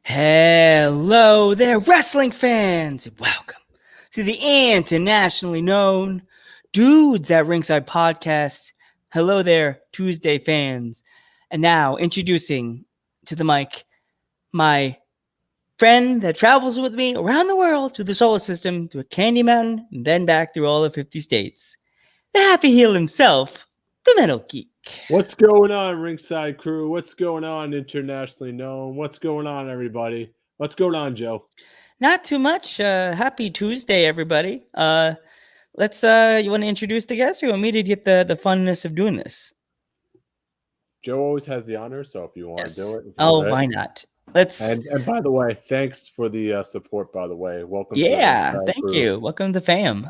Hello there, wrestling fans! Welcome to the internationally known Dudes at Ringside podcast. Hello there, Tuesday fans. And now, introducing to the mic, my friend that travels with me around the world to the solar system, to a Candy Mountain, and then back through all of 50 states. The happy heel himself, the Metal Geek. What's going on, Ringside crew? What's going on, internationally known? What's going on, everybody? What's going on, Joe? Not too much. Happy Tuesday, everybody. Let's you want to introduce the guest, or you want me to get the funness of doing this? Joe always has the honor, so if you want to do it. Oh, why not? Let's. And by the way, thanks for the support. By the way, welcome. Yeah, to thank crew. you. Welcome to the fam.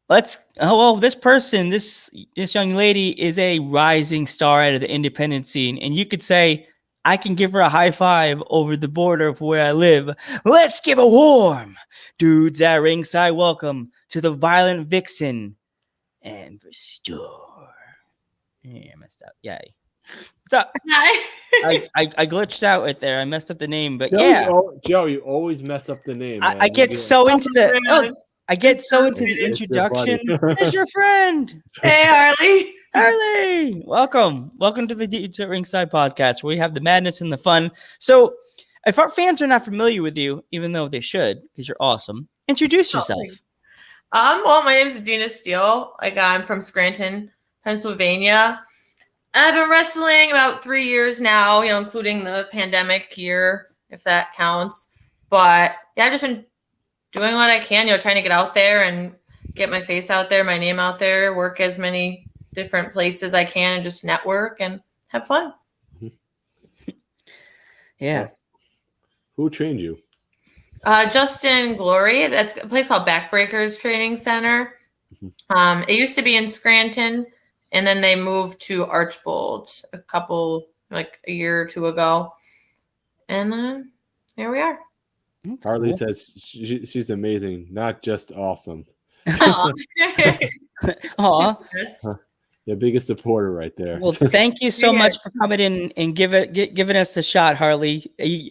Let's. Oh, well, this person, this young lady, is a rising star out of the independent scene, and you could say I can give her a high five over the border of where I live. Let's give a warm Dudes at Ringside welcome to the Violent Vixen and Restore. Yeah, I messed up. Yay. What's up? I glitched out right there. I messed up the name, but Joe, you always mess up the name. I get so into the. I get so into the introduction. There's your friend. Hey, Harley. Harley, welcome to the Dudes at Ringside podcast, where we have the madness and the fun. So, if our fans are not familiar with you, even though they should, because you're awesome, introduce yourself. Well, my name is Adena Steele. I'm from Scranton, Pennsylvania. I've been wrestling about 3 years now, including the pandemic year, if that counts. But yeah, I've just been doing what I can, trying to get out there and get my face out there, my name out there, work as many different places I can, and just network and have fun. Yeah. Who trained you? Justin Glory. It's a place called Backbreakers Training Center. It used to be in Scranton, and then they moved to Archbold a year or two ago. And then here we are. That's Harley cool. says she's amazing, not just awesome. Aw. Aw. The biggest supporter right there. Well, thank you so much for coming in and giving us a shot, Harley. You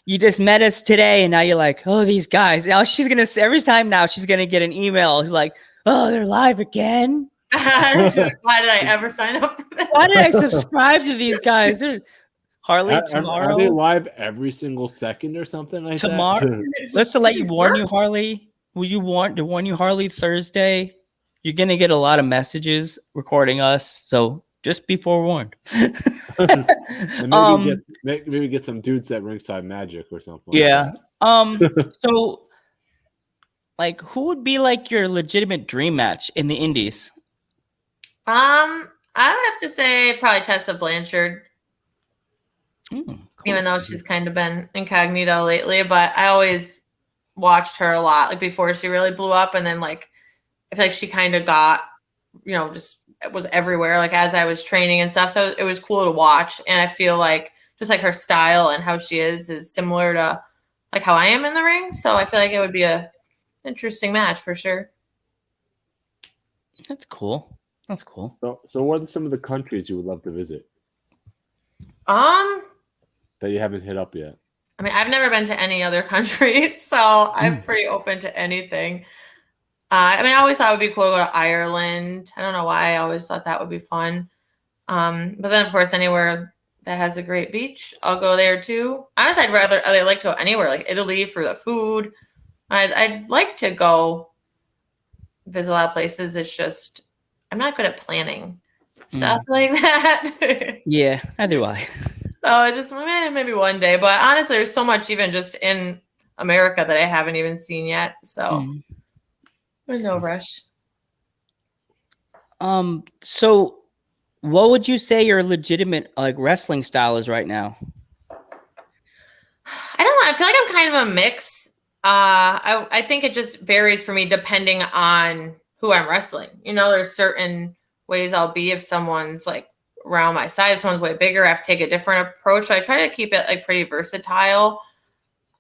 just met us today, and now you're like, oh, these guys. Now she's gonna every time now she's gonna get an email like, oh, they're live again. Why did I ever sign up for this? Why did I subscribe to these guys? Harley, tomorrow. Are they live every single second or something like tomorrow, that? Let's warn you, Harley. Will you warn you, Harley? Thursday, you're gonna get a lot of messages recording us, so just be forewarned. And maybe get some Dudes at Ringside magic or something. Yeah. So, who would be your legitimate dream match in the Indies? I would have to say probably Tessa Blanchard. Cool. Even though she's kind of been incognito lately, but I always watched her a lot, before she really blew up, and then I feel like she kind of got, just was everywhere, as I was training and stuff. So it was cool to watch, and I feel like just her style and how she is similar to how I am in the ring. So I feel like it would be a interesting match for sure. That's cool. So what are some of the countries you would love to visit that you haven't hit up yet? I mean, I've never been to any other country, so I'm pretty open to anything. I always thought it would be cool to go to Ireland. I don't know why. I always thought that would be fun. But then, of course, anywhere that has a great beach, I'll go there too. Honestly, I'd like to go anywhere, like Italy for the food. I'd like to go visit a lot of places. It's just I'm not good at planning stuff like that. Yeah, neither do I. So it's just maybe one day. But honestly, there's so much even just in America that I haven't even seen yet. So there's no rush. So what would you say your legitimate wrestling style is right now? I don't know. I feel like I'm kind of a mix. I think it just varies for me depending on who I'm wrestling. There's certain ways I'll be if someone's around my size, someone's way bigger, I have to take a different approach. So I try to keep it pretty versatile.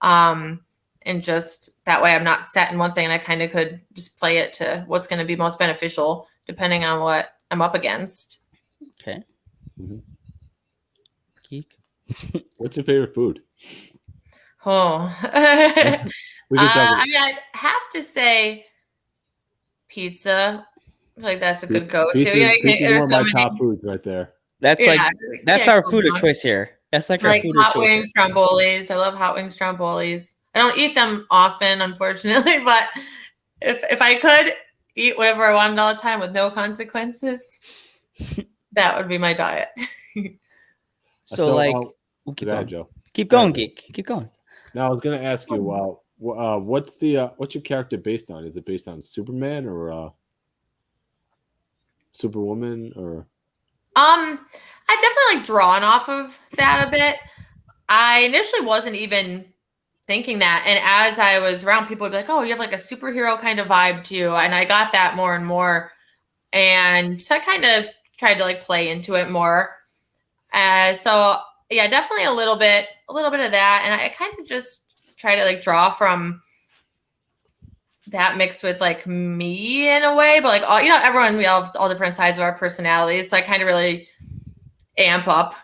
And just that way I'm not set in one thing, and I kind of could just play it to what's going to be most beneficial depending on what I'm up against. Okay. Mm-hmm. Geek. What's your favorite food? Oh, We can talk. I mean, I'd have to say pizza. I feel like that's a good go-to. Pizza, You pizza is there's one of so my many. top foods right there. That's Yeah, like you that's can't our go food of wrong. choice here. That's like our Like food of hot choice. wings, strombolis. I love hot wings, strombolis. I don't eat them often, unfortunately, but if I could eat whatever I wanted all the time with no consequences, that would be my diet. So like, go keep ahead, going. Joe. Keep Go going, ahead, Joe. geek. Keep going. Now I was gonna ask you, what's your character based on? Is it based on Superman or Superwoman or? I've definitely like drawn off of that a bit. I initially wasn't even thinking that, and as I was around, people would be like, "Oh, you have like a superhero kind of vibe to you," and I got that more and more, and so I kind of tried to like play into it more. So yeah, definitely a little bit of that, and I kind of just try to like draw from that mixed with like me in a way, but like all everyone, we all have all different sides of our personalities, so I kind of really amp up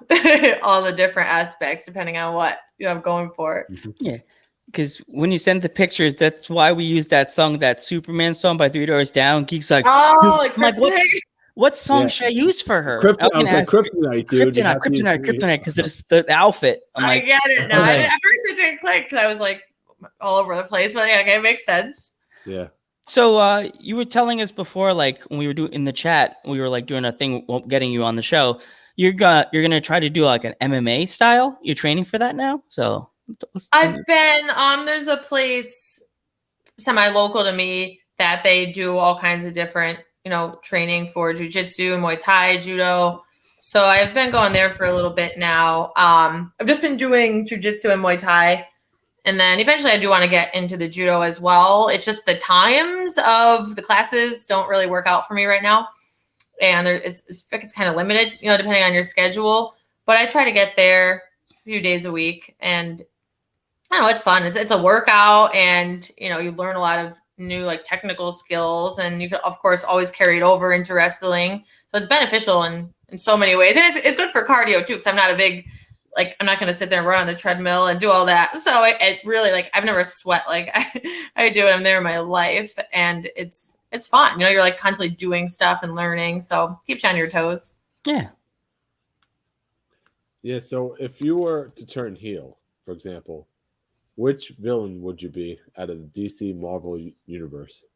all the different aspects depending on what I'm going for. Yeah, because when you send the pictures, that's why we use that song, that Superman song by Three Doors Down. Geek's like, like, I'm like, what song should I use for her? I was like, Kryptonite, dude. Kryptonite, because it's the outfit. I get it now. At first it didn't click because I was like all over the place, but yeah, okay, it makes sense. Yeah. So you were telling us before, like when we were doing in the chat, we were like doing a thing, getting you on the show. You're gonna try to do like an MMA style. You're training for that now. So I've been there's a place semi-local to me that they do all kinds of different training for jiu-jitsu, Muay Thai, judo. So I've been going there for a little bit now. I've just been doing jiu-jitsu and Muay Thai. And then eventually I do want to get into the judo as well. It's just the times of the classes don't really work out for me right now. And it's kind of limited, depending on your schedule. But I try to get there a few days a week. And I don't know, it's fun. It's a workout, and, you learn a lot of new like technical skills, and you can, of course, always carry it over into wrestling. So it's beneficial in so many ways. And it's good for cardio too, because I'm not a big, I'm not going to sit there and run on the treadmill and do all that. So it really, I've never sweat like I do when I'm there in my life. And it's fun. You're like constantly doing stuff and learning. So keeps you on your toes. Yeah. Yeah. So if you were to turn heel, for example, which villain would you be out of the DC Marvel universe?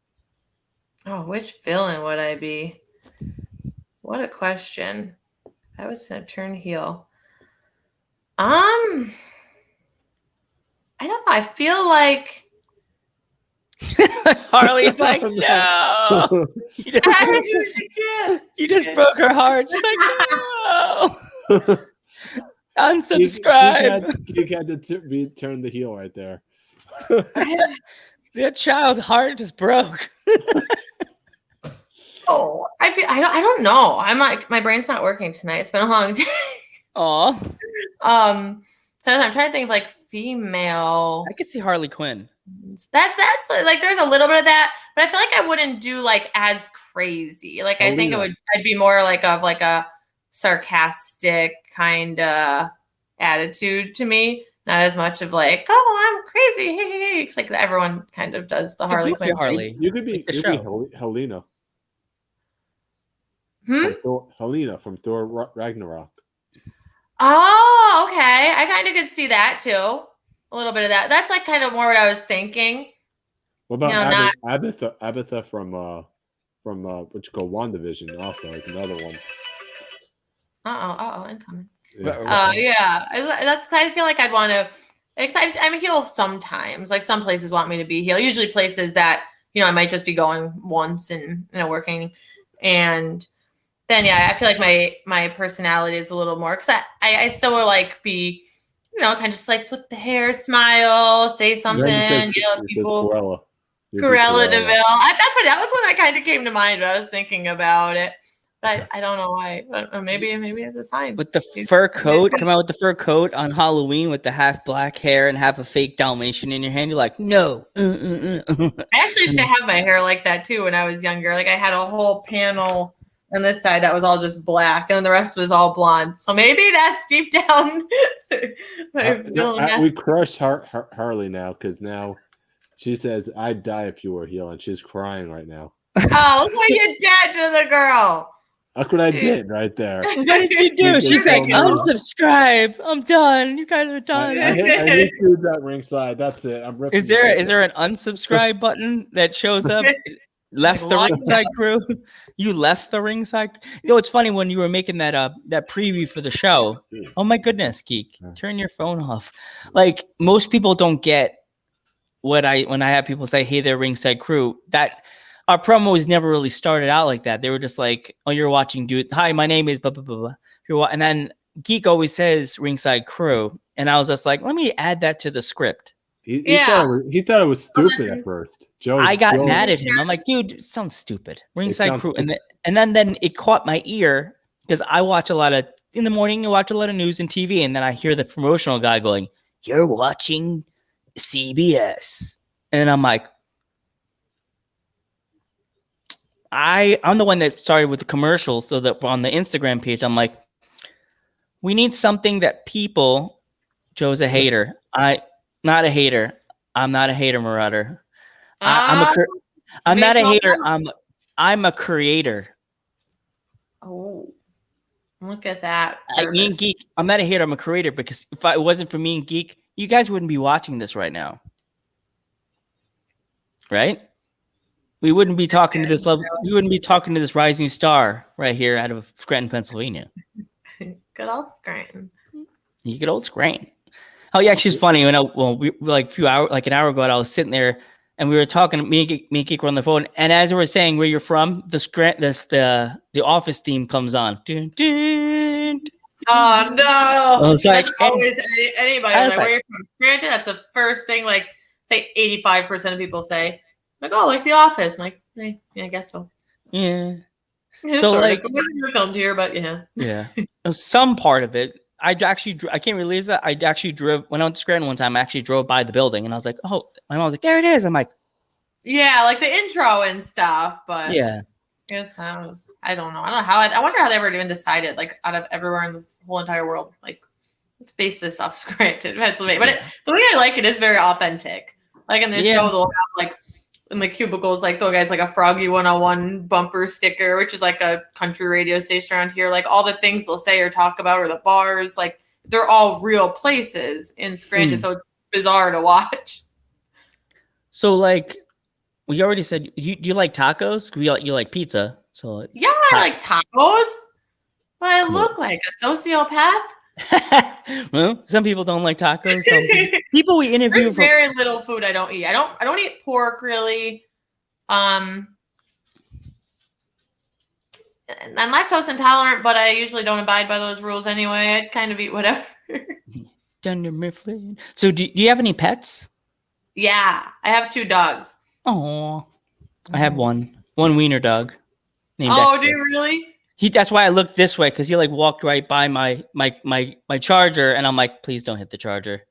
Oh, which villain would I be? What a question. I was going to turn heel. I don't know. I feel like Harley's like, no. You just broke her heart. She's like, no. Unsubscribe. You had to turn the heel right there. That child's heart just broke. Oh, I don't know. I'm like, my brain's not working tonight. It's been a long day. Aw. So I'm trying to think of like female. I could see Harley Quinn. That's like there's a little bit of that, but I feel like I wouldn't do like as crazy. Like I think I'd be more like of like a sarcastic kind of attitude to me, not as much of like, oh, I'm crazy. Hey. It's like everyone kind of does the Harley Quinn. Harley. You could be Helena. Helena from Thor Ragnarok. Oh, okay. I kind of could see that too. A little bit of that. That's like kind of more what I was thinking. What about Abatha from what you call WandaVision? Also, is another one. Incoming. Yeah. I feel like I'd want to. I'm a heel sometimes. Like some places want me to be heel. Usually places that I might just be going once and working, and then I feel like my personality is a little more, because I still will like be, kind of just like flip the hair, smile, say something, yell at people. Cruella de Vil. That was one that kind of came to mind when I was thinking about it. But I don't know why. But maybe it's a sign. With the fur coat, come out with the fur coat on Halloween with the half black hair and half a fake Dalmatian in your hand. You're like, no. I actually used to have my hair like that too when I was younger. Like I had a whole panel on this side that was all just black, and the rest was all blonde. So maybe that's deep down. We crushed Harley now because now she says, "I'd die if you were heel," and she's crying right now. Oh, look what you did to the girl. Look what I did right there. What did you do? She's like, unsubscribe. I'm done. You guys are done. I hit that ringside. That's it. I'm ripping. Is there an unsubscribe button that shows up? Left the ringside crew. You left the ringside. You know, it's funny when you were making that preview for the show. Oh my goodness, Geek, turn your phone off. Like most people don't get when I have people say, "Hey, there, ringside crew." That our promos never really started out like that. They were just like, "Oh, you're watching, dude. Hi, my name is blah blah blah blah." And then Geek always says ringside crew, and I was just like, "Let me add that to the script." He thought it was stupid at first. I got mad at him. I'm like, dude, it sounds stupid. Ringside crew. And then it caught my ear because I watch a lot of, in the morning, you watch a lot of news and TV. And then I hear the promotional guy going, "You're watching CBS." And I'm like, I'm the one that started with the commercials. So that on the Instagram page, I'm like, we need something that people, Joe's a hater. Not a hater. I'm not a hater, Marauder. I'm not a hater. I'm a creator. Oh, look at that. Me and Geek. I'm not a hater. I'm a creator because if it wasn't for me and Geek, you guys wouldn't be watching this right now, right? We wouldn't be talking to this level. We wouldn't be talking to this rising star right here out of Scranton, Pennsylvania. Good old Scranton. You good old Scranton. Oh yeah, she's funny. When we like an hour ago, I was sitting there and we were talking. Me and Geek were on the phone, and as we were saying where you're from, the Office theme comes on. Dun, dun, dun. Oh no! It's like always anybody like, where you're from. Granted, that's the first thing. Like, say 85% of people say, like, "Oh, like The Office." I'm like, hey, yeah, I guess so. Yeah. So like, it wasn't filmed here, but yeah. Yeah. Some part of it. I can't release that. I actually drove when I went to Scranton one time. I actually drove by the building and I was like, "Oh," my mom was like, "There it is." I'm like, "Yeah, like the intro and stuff." But yeah, I guess I don't know. I don't know how. I wonder how they ever even decided. Like out of everywhere in the whole entire world, like let's base this off Scranton, Pennsylvania. But the way I like it is very authentic. Like in the show, they'll have like in the cubicles, like the guy's like a Froggy 101 bumper sticker, which is like a country radio station around here. Like all the things they'll say or talk about, or the bars, like they're all real places in Scranton. So it's bizarre to watch. So like we already said, do you like tacos? You like pizza? So yeah, I like tacos. But I look like a sociopath. Well, some people don't like tacos. Some people we interview. There's very little food I don't eat. I don't eat pork really. And I'm lactose intolerant, but I usually don't abide by those rules anyway. I'd kind of eat whatever. Dunder Mifflin. So do you have any pets? Yeah, I have 2 dogs. Oh, I have one wiener dog named Oh, Dexter. do you really? That's why I looked this way because he like walked right by my charger, and I'm like, please don't hit the charger.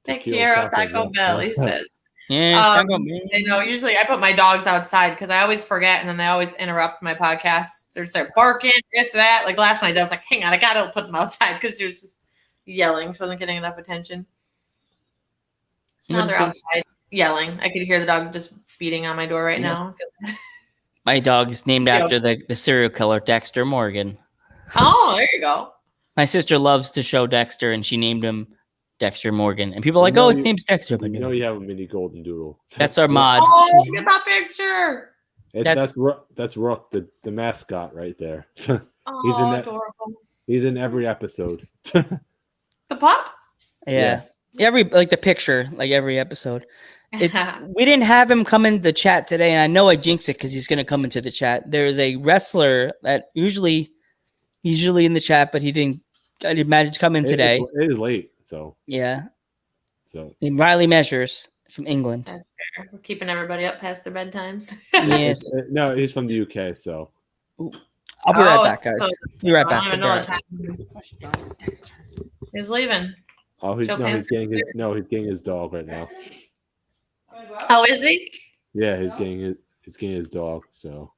Take care of Taco Bell, he says. Yeah, you know, usually I put my dogs outside because I always forget, and then they always interrupt my podcasts. They're just like barking, this, that. Like last night, I was like, hang on, I gotta put them outside because she was just yelling. She wasn't getting enough attention. So now they're outside yelling. I could hear the dog just beating on my door right now. My dog is named after the serial killer Dexter Morgan. Oh, there you go. My sister loves to show Dexter, and she named him Dexter Morgan. And people are like, "Oh, his name's Dexter." But no, you have a mini golden doodle. That's our mod. Oh, look at that picture. That's Rook, the mascot right there. Adorable. He's in every episode. The pup? Yeah. Every the picture, like every episode. We didn't have him come into the chat today, and I know I jinxed it because he's going to come into the chat. There's a wrestler that usually in the chat, but I didn't manage to come in today. It is late, so yeah. So Riley Measures from England. That's fair. We're keeping everybody up past their bedtimes. Yes. No, he's from the UK, so. I'll be right back, guys. Be right back. He's leaving. Oh, he's getting his dog right now. Oh, is he? Yeah, he's getting his dog. So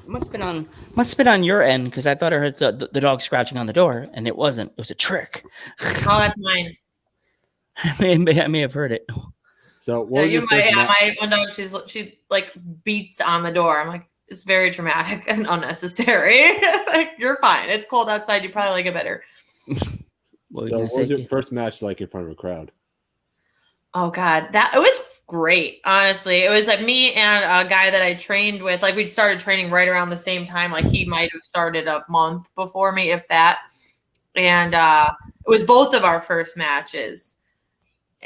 Must have been on your end because I thought I heard the dog scratching on the door, and it wasn't. It was a trick. Oh, that's mine. I may have heard it. So what Yeah, was you your might. first Yeah, match? my one dog. She like beats on the door. I'm like, it's very dramatic and unnecessary. Like, you're fine. It's cold outside. You probably like it better. What were you So gonna what say, was your Keith? first match like in front of a crowd? Oh God, it was great. Honestly, it was like me and a guy that I trained with. Like, we started training right around the same time. Like, he might have started a month before me, if that. And it was both of our first matches,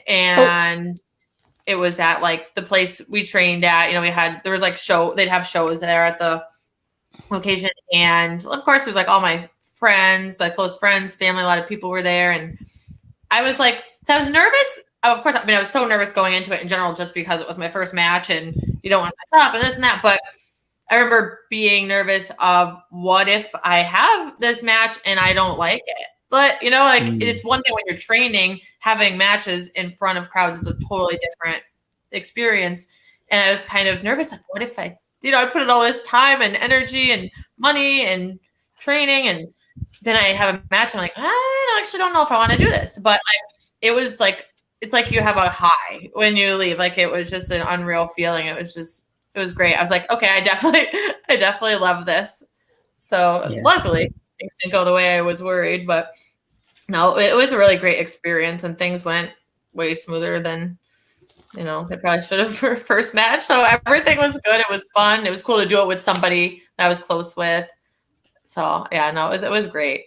and it was at like the place we trained at. You know, there was like they'd have shows there at the location, and of course, it was like all my friends, like close friends, family. A lot of people were there, and I was like, so I was nervous. Of course, I mean, I was so nervous going into it in general, just because it was my first match, and you don't want to mess up and this and that. But I remember being nervous of what if I have this match and I don't like it. But, you know, like, it's one thing when you're training, having matches in front of crowds is a totally different experience. And I was kind of nervous, like, what if I put in all this time and energy and money and training, and then I have a match. I'm like, I actually don't know if I want to do this. But like, it was like, it's like you have a high when you leave. Like, it was just an unreal feeling. It was great. I was like, okay, I definitely love this. So luckily things didn't go the way I was worried, but no, it was a really great experience, and things went way smoother than, they probably should have for first match. So everything was good. It was fun. It was cool to do it with somebody that I was close with. So yeah, no, it was great.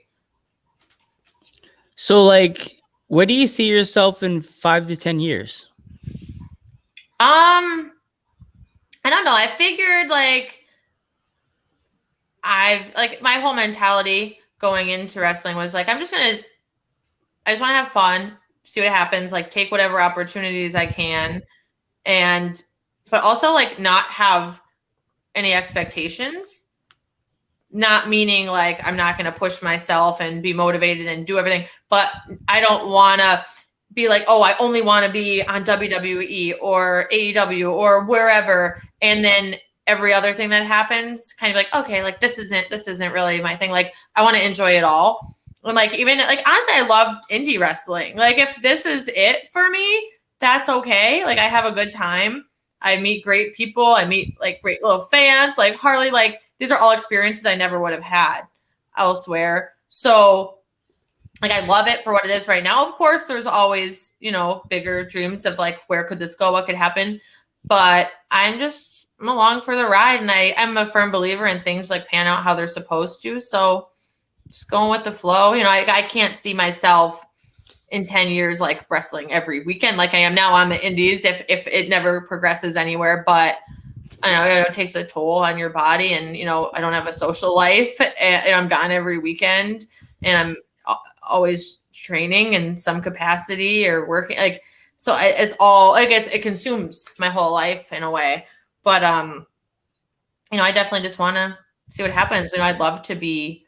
So, like, where do you see yourself in 5 to 10 years? I don't know. I figured my whole mentality going into wrestling was like, I just want to have fun, see what happens, like take whatever opportunities I can, but also like not have any expectations. Not meaning like I'm not going to push myself and be motivated and do everything, but I don't want to be like, oh, I only want to be on WWE or AEW or wherever, and then every other thing that happens, kind of like, okay, like this isn't really my thing. Like, I want to enjoy it all. And like, even like, honestly, I love indie wrestling. Like, if this is it for me, that's okay. Like, I have a good time. I meet great people. I meet like great little fans, like Harley. Like, these are all experiences I never would have had elsewhere. So like, I love it for what it is right now. Of course, there's always, bigger dreams of like, where could this go? What could happen? But I'm along for the ride, and I'm a firm believer in things like pan out how they're supposed to. So just going with the flow. I can't see myself in 10 years like wrestling every weekend like I am now on the indies if it never progresses anywhere. But I know it takes a toll on your body, and I don't have a social life, and I'm gone every weekend, and I'm always training in some capacity or working, like, so it's all like it consumes my whole life in a way. But I definitely just want to see what happens. I'd love to be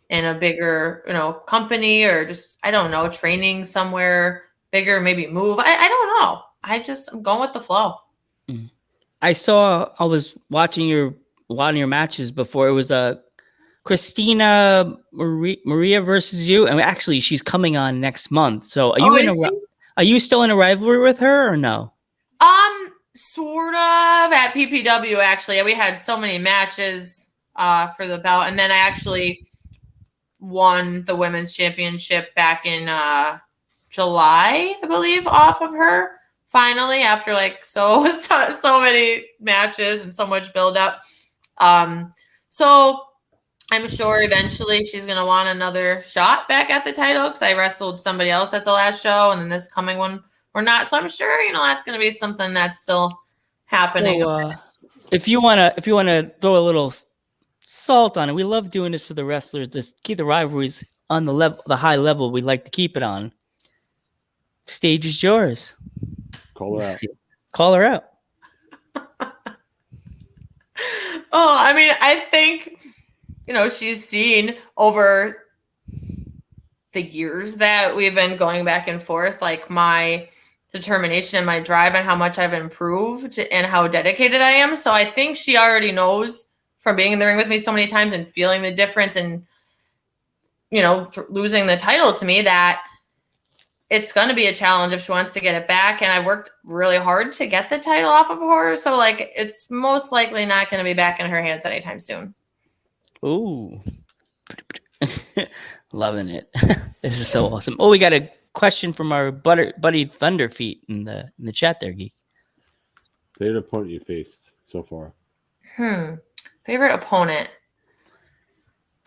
in a bigger company, or just, I don't know, training somewhere bigger, maybe move. I don't know. I'm going with the flow. I was watching a lot of your matches before. It was Christina Maria versus you, and actually she's coming on next month. So are you still in a rivalry with her or no? Sort of at PPW, actually. We had so many matches for the belt, and then I actually won the women's championship back in July, I believe, off of her. Finally, after like so many matches and so much build up. So I'm sure eventually she's going to want another shot back at the title, because I wrestled somebody else at the last show, and then this coming one we're not. So I'm sure, that's going to be something that's still happening. So, if you want to throw a little salt on it, we love doing this for the wrestlers. Just keep the rivalries on the high level we'd like to keep it on. Stage is yours. Call her out. Call her out. Oh, I mean, I think, she's seen over the years that we've been going back and forth, like my determination and my drive and how much I've improved and how dedicated I am. So I think she already knows from being in the ring with me so many times and feeling the difference and, you know, losing the title to me, that it's going to be a challenge if she wants to get it back. And I worked really hard to get the title off of her. So, like, it's most likely not going to be back in her hands anytime soon. Ooh. Loving it. This is so awesome. Oh, we got a question from our buddy Thunderfeet in the chat there, Geek. Favorite opponent you faced so far? Favorite opponent.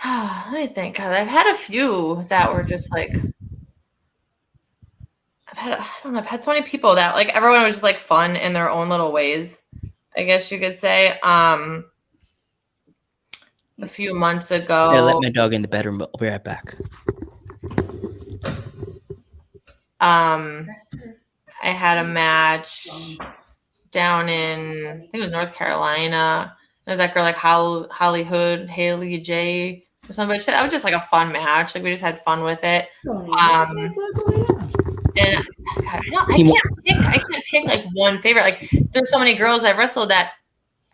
Let me think. I've had a few that were just like, I've had so many people that, like, everyone was just like fun in their own little ways, I guess you could say. A few months ago. Yeah, let my dog in the bedroom, but I'll be right back. I had a match down in, I think it was North Carolina. There's that girl like Haley J or something. That was just like a fun match. Like, we just had fun with it. And God, I can't pick like one favorite. Like, there's so many girls I've wrestled that,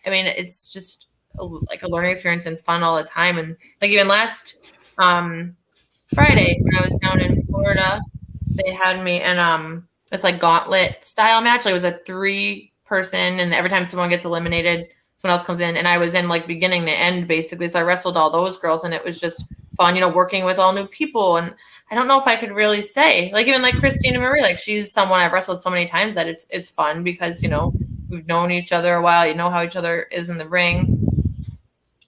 I mean, it's just like a learning experience and fun all the time. And like, even last Friday when I was down in Florida, they had me in this like gauntlet style match. Like, it was a 3-person, and every time someone gets eliminated, someone else comes in, and I was in like beginning to end basically. So I wrestled all those girls, and it was just fun, you know, working with all new people. And I don't know if I could really say, like, even like Christina Marie, like, she's someone I've wrestled so many times that it's fun because, you know, we've known each other a while, you know how each other is in the ring.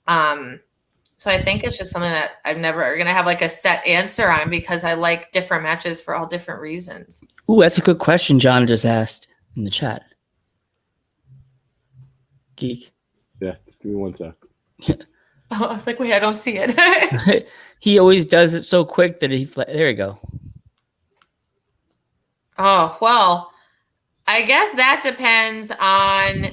So I think it's just something that I'm never gonna have like a set answer on, because I like different matches for all different reasons. Ooh, that's a good question John just asked in the chat. Geek. Yeah, just give me one sec. Oh, I was like, wait, I don't see it. He always does it so quick that there you go. Oh, well, I guess that depends on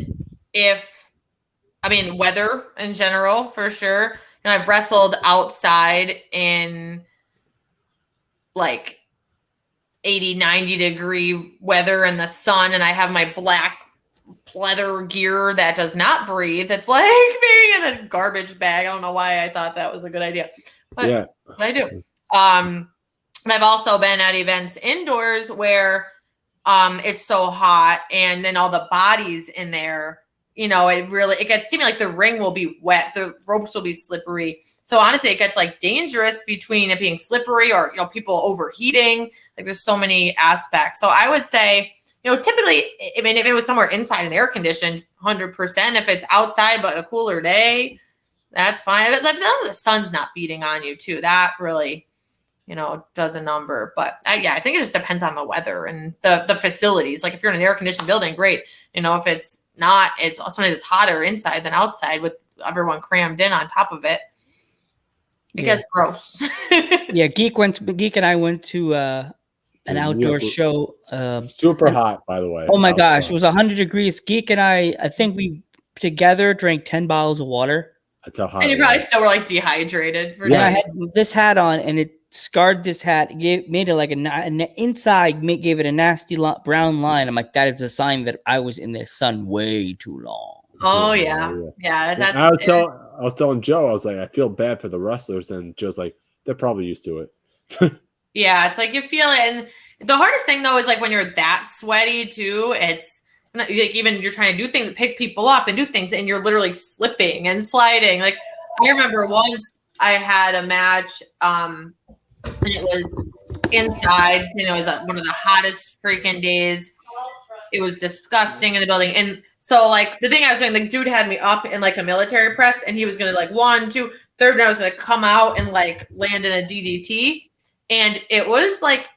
weather in general, for sure. And I've wrestled outside in like 80, 90 degree weather in the sun, and I have my black leather gear that does not breathe. It's like being in a garbage bag. I don't know why I thought that was a good idea, but I do. And I've also been at events indoors where it's so hot, and then all the bodies in there, you know, it gets steamy. Like, the ring will be wet, the ropes will be slippery. So honestly, it gets like dangerous between it being slippery or, you know, people overheating. Like, there's so many aspects. So I would say, you know, typically, I mean, if it was somewhere inside and air conditioned, 100%. If it's outside but a cooler day, that's fine. If the sun's not beating on you too, that really, you know, does a number. But I think it just depends on the weather and the facilities. Like, if you're in an air conditioned building, great. You know, if it's not, sometimes it's hotter inside than outside with everyone crammed in on top of it. It gets gross. Yeah, Geek and I went to an outdoor show. Super hot, by the way. Oh my gosh, it was 100 degrees. Geek and I think we together drank 10 bottles of water. That's how hot. And you probably still were like dehydrated. And I had this hat on, and it scarred this hat. Made it like inside. Gave it a nasty brown line. I'm like, that is a sign that I was in the sun way too long. Oh yeah. That's. I was telling Joe, I was like, I feel bad for the wrestlers, and Joe's like, they're probably used to it. Yeah, it's like you feel it, and the hardest thing though is like when you're that sweaty too. It's like, even you're trying to do things, pick people up and do things, and you're literally slipping and sliding. Like, I remember once I had a match, and it was inside. You know, it was one of the hottest freaking days. It was disgusting in the building, and so like the thing I was doing, the dude had me up in like a military press, and he was gonna like 1, 2, 3rd, and I was gonna come out and like land in a DDT. And it was like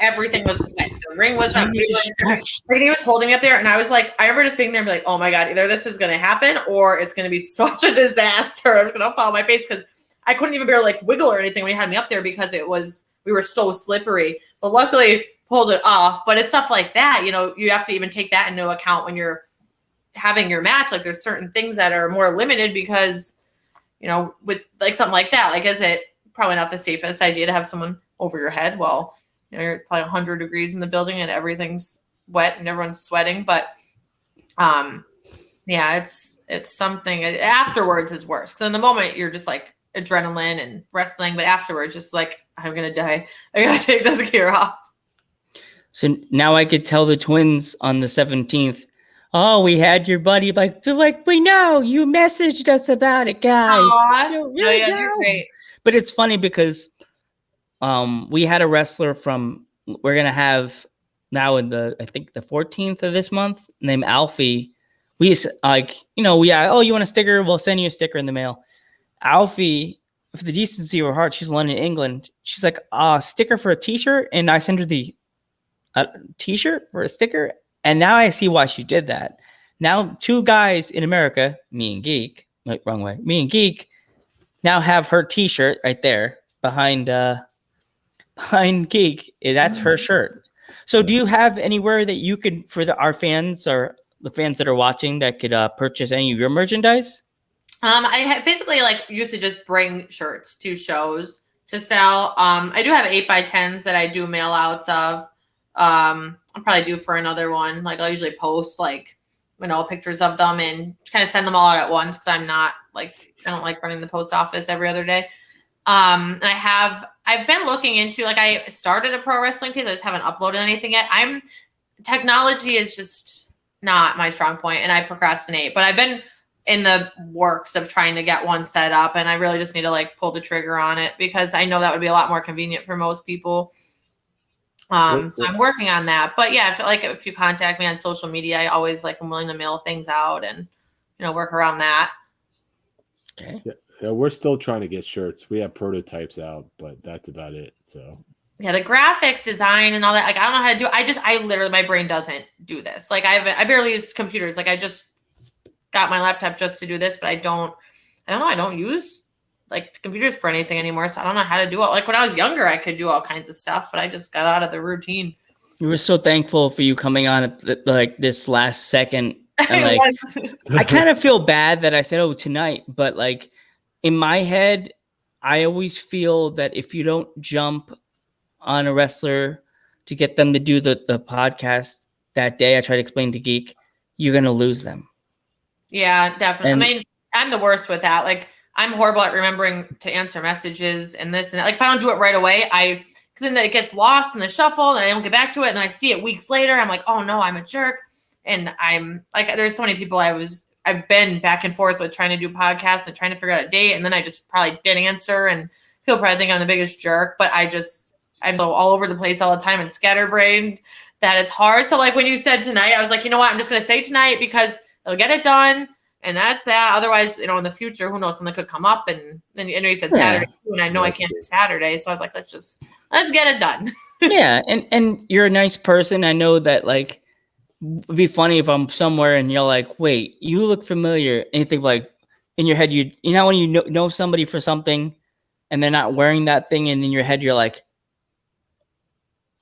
everything was wet. The ring was not. He was holding me up there, and I was like, I remember just being there and be like, oh my god, either this is going to happen or it's going to be such a disaster. I'm going to fall on my face, because I couldn't even barely like wiggle or anything when he had me up there, because we were so slippery. But luckily, pulled it off. But it's stuff like that, you know, you have to even take that into account when you're having your match. Like, there's certain things that are more limited because, you know, with like something like that, like, is it probably not the safest idea to have someone over your head? Well, you know, you're probably 100 degrees in the building and everything's wet and everyone's sweating. But Yeah, it's something. Afterwards is worse because in the moment you're just like adrenaline and wrestling, but afterwards just like I'm gonna die. I gotta take this gear off. So now I could tell the twins on the 17th. Oh, we had your buddy. Like, they're like, we know you messaged us about it, guys. Aw. You No, really yeah, do. you're great. But it's funny because we had a wrestler from we're gonna have now in I think the 14th of this month named Alfie. We like, oh, you want a sticker? We'll send you a sticker in the mail. Alfie, for the decency of her heart, she's in London, England. She's like, sticker for a t-shirt, and I sent her the t-shirt for a sticker, and now I see why she did that. Now 2 guys in America, me and Geek, like wrong way, me and Geek, now have her t-shirt right there behind Geek. That's her shirt. So do you have anywhere that you could, for our fans or the fans that are watching, that could purchase any of your merchandise? I basically like used to just bring shirts to shows to sell. I do have 8x10s that I do mail outs of. I'll probably do for another one. Like I'll usually post like, pictures of them and kind of send them all out at once because I'm not like, I don't like running the post office every other day. And I've been looking into, like, I started a pro wrestling team. I just haven't uploaded anything yet. Technology is just not my strong point and I procrastinate, but I've been in the works of trying to get one set up and I really just need to like pull the trigger on it because I know that would be a lot more convenient for most people. So I'm working on that, but yeah, I feel like if you contact me on social media, I always like, I'm willing to mail things out and, work around that. Okay. Yeah, we're still trying to get shirts. We have prototypes out, but that's about it. So yeah, the graphic design and all that, like, I don't know how to do. I literally, my brain doesn't do this. Like I barely use computers. Like I just got my laptop just to do this, but I don't know. I don't use like computers for anything anymore. So I don't know how to do it. Like when I was younger, I could do all kinds of stuff, but I just got out of the routine. We were so thankful for you coming on at like this last second. And like, I kind of feel bad that I said, oh, tonight, but like in my head, I always feel that if you don't jump on a wrestler to get them to do the podcast that day, I try to explain to Geek, you're going to lose them. Yeah, definitely. And I mean, I'm the worst with that. Like I'm horrible at remembering to answer messages and this and that. Like if I don't do it right away, because then it gets lost in the shuffle and I don't get back to it. And then I see it weeks later. I'm like, oh no, I'm a jerk. And I'm like, there's so many people I've been back and forth with trying to do podcasts and trying to figure out a date. And then I just probably didn't answer and people probably think I'm the biggest jerk, but I'm so all over the place all the time and scatterbrained that it's hard. So like when you said tonight, I was like, you know what? I'm just going to say tonight because it'll get it done. And that's that. Otherwise, in the future, who knows, something could come up. And then I know you said Saturday too, and I know I can't do Saturday. So I was like, let's get it done. Yeah. And you're a nice person. I know that like, it'd be funny if I'm somewhere and you're like, wait, you look familiar. And you think like in your head, you know, when you know somebody for something and they're not wearing that thing. And in your head, you're like,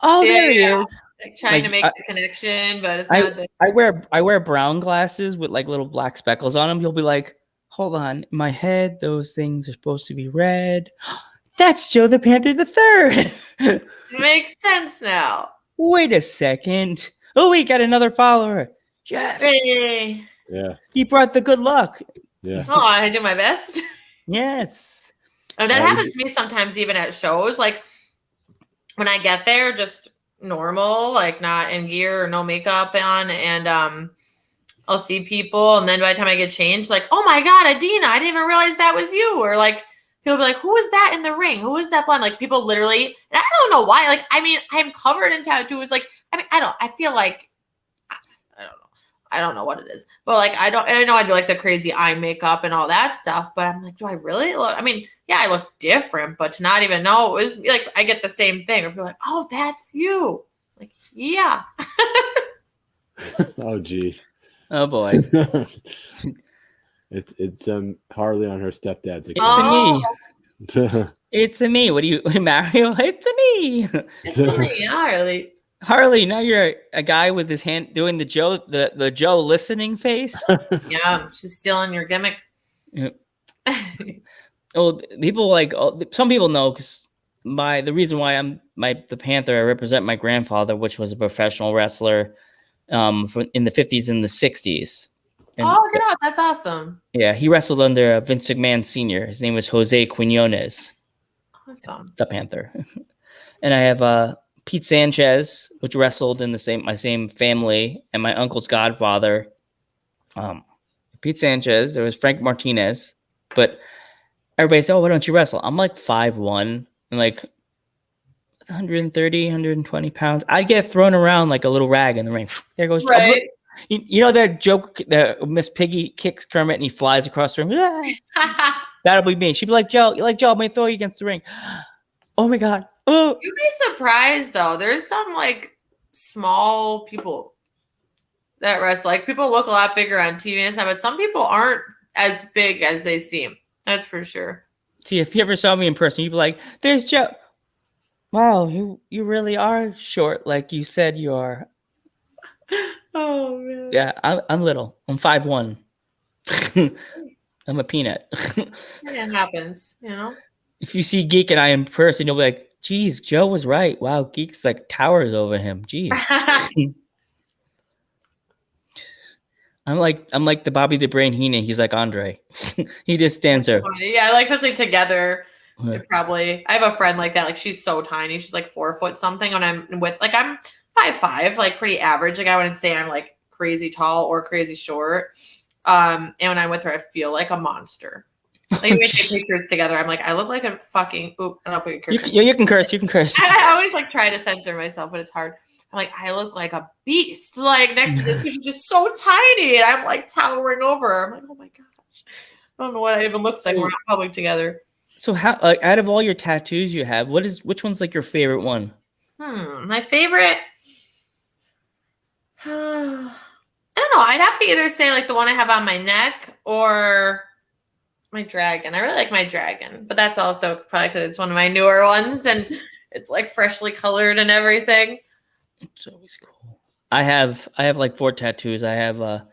oh, there he is. Like trying to make the connection, but it's not there. I wear brown glasses with like little black speckles on them. You'll be like, hold on, in my head, those things are supposed to be red. That's Joe the Panther the Third. It makes sense now. Wait a second. Oh, we got another follower. Yes. Hey. Yeah. He brought the good luck. Yeah. Oh, I do my best. Yes. And that happens to me sometimes, even at shows. Like when I get there, just normal, like not in gear or no makeup on, and I'll see people, and then by the time I get changed, like, oh my god, Adena, I didn't even realize that was you. Or like people be like, who is that in the ring? Who is that blonde? Like people literally, and I don't know why. Like I mean, I'm covered in tattoos. Like I feel like I don't know what it is, but like I know I do like the crazy eye makeup and all that stuff, but I'm like, do I really look? I mean, yeah, I look different, but to not even know, it was like I get the same thing. Or be like, oh, that's you. Like, yeah. Oh geez. Oh boy. It's Harley on her stepdad's account. It's me. It's a me. What do you, Mario? It's a me. It's me, Harley. Harley, now you're a guy with his hand doing the Joe listening face. Yeah, she's stealing your gimmick. Yeah. Oh, people like some people know because the reason why I'm the Panther, I represent my grandfather, which was a professional wrestler in the 50s and the 60s. And Oh, get out. That's awesome. yeah, he wrestled under Vince McMahon Sr. His name was Jose Quinones, Awesome. the Panther. And I have Pete Sanchez, which wrestled in my same family, and my uncle's godfather. Pete Sanchez. There was Frank Martinez, but everybody said, "Oh, why don't you wrestle?" I'm like 5'1" and like 130, 120 pounds. I get thrown around like a little rag in the ring. There goes Right. You know that joke that Miss Piggy kicks Kermit and he flies across the ring? Ah! That'll be me. She'd be like, Joe, let me throw you against the ring. Oh my God. Oh. You'd be surprised though. There's some like small people that wrestle. Like people look a lot bigger on TV and stuff, but some people aren't as big as they seem. That's for sure. See, if you ever saw me in person, you'd be like, there's Joe. Wow, you really are short like you said you are. Oh man. Yeah, I'm little. I'm 5'1". I'm a peanut. It happens, you know. If you see Geek and I in person, you'll be like, geez, Joe was right. Wow, Geek's like towers over him. Geez. I'm like the Bobby the Brain Heenan. He's like Andre. He just stands there. Yeah, like especially together. Probably. I have a friend like that. Like she's so tiny. She's like 4 foot something. And I'm 5'5", like pretty average. Like I wouldn't say I'm like crazy tall or crazy short. And when I'm with her, I feel like a monster. Like we take pictures together. I'm like, I look like a fucking. Oop, I don't know if we can curse. You can curse. You can curse. I always like try to censor myself, but it's hard. I'm like, I look like a beast. Like next to this, because she's just so tiny, and I'm like towering over her. I'm like, oh my gosh, I don't know what it even looks like. We're not public together. So how, out of all your tattoos you have, which one's like your favorite one? My favorite. I don't know. I'd have to either say like the one I have on my neck or my dragon. I really like my dragon, but that's also probably because it's one of my newer ones and it's like freshly colored and everything. It's always cool. I have like 4 tattoos. I have a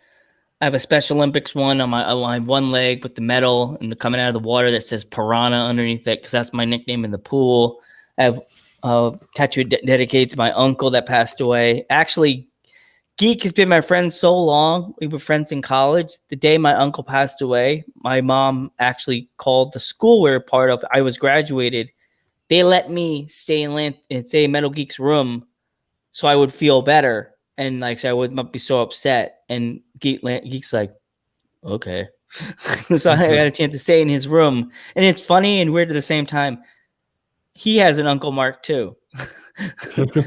Special Olympics one on my one leg with the medal and the coming out of the water that says Piranha underneath it because that's my nickname in the pool. I have a tattoo dedicated to my uncle that passed away. Actually, Geek has been my friend so long. We were friends in college. The day my uncle passed away, my mom actually called the school we were part of. I was graduated. They let me stay in Metal Geek's room so I would feel better. And like, so I would not be so upset. And Geek's like, okay. So I got a chance to stay in his room. And it's funny and weird at the same time. He has an Uncle Mark too.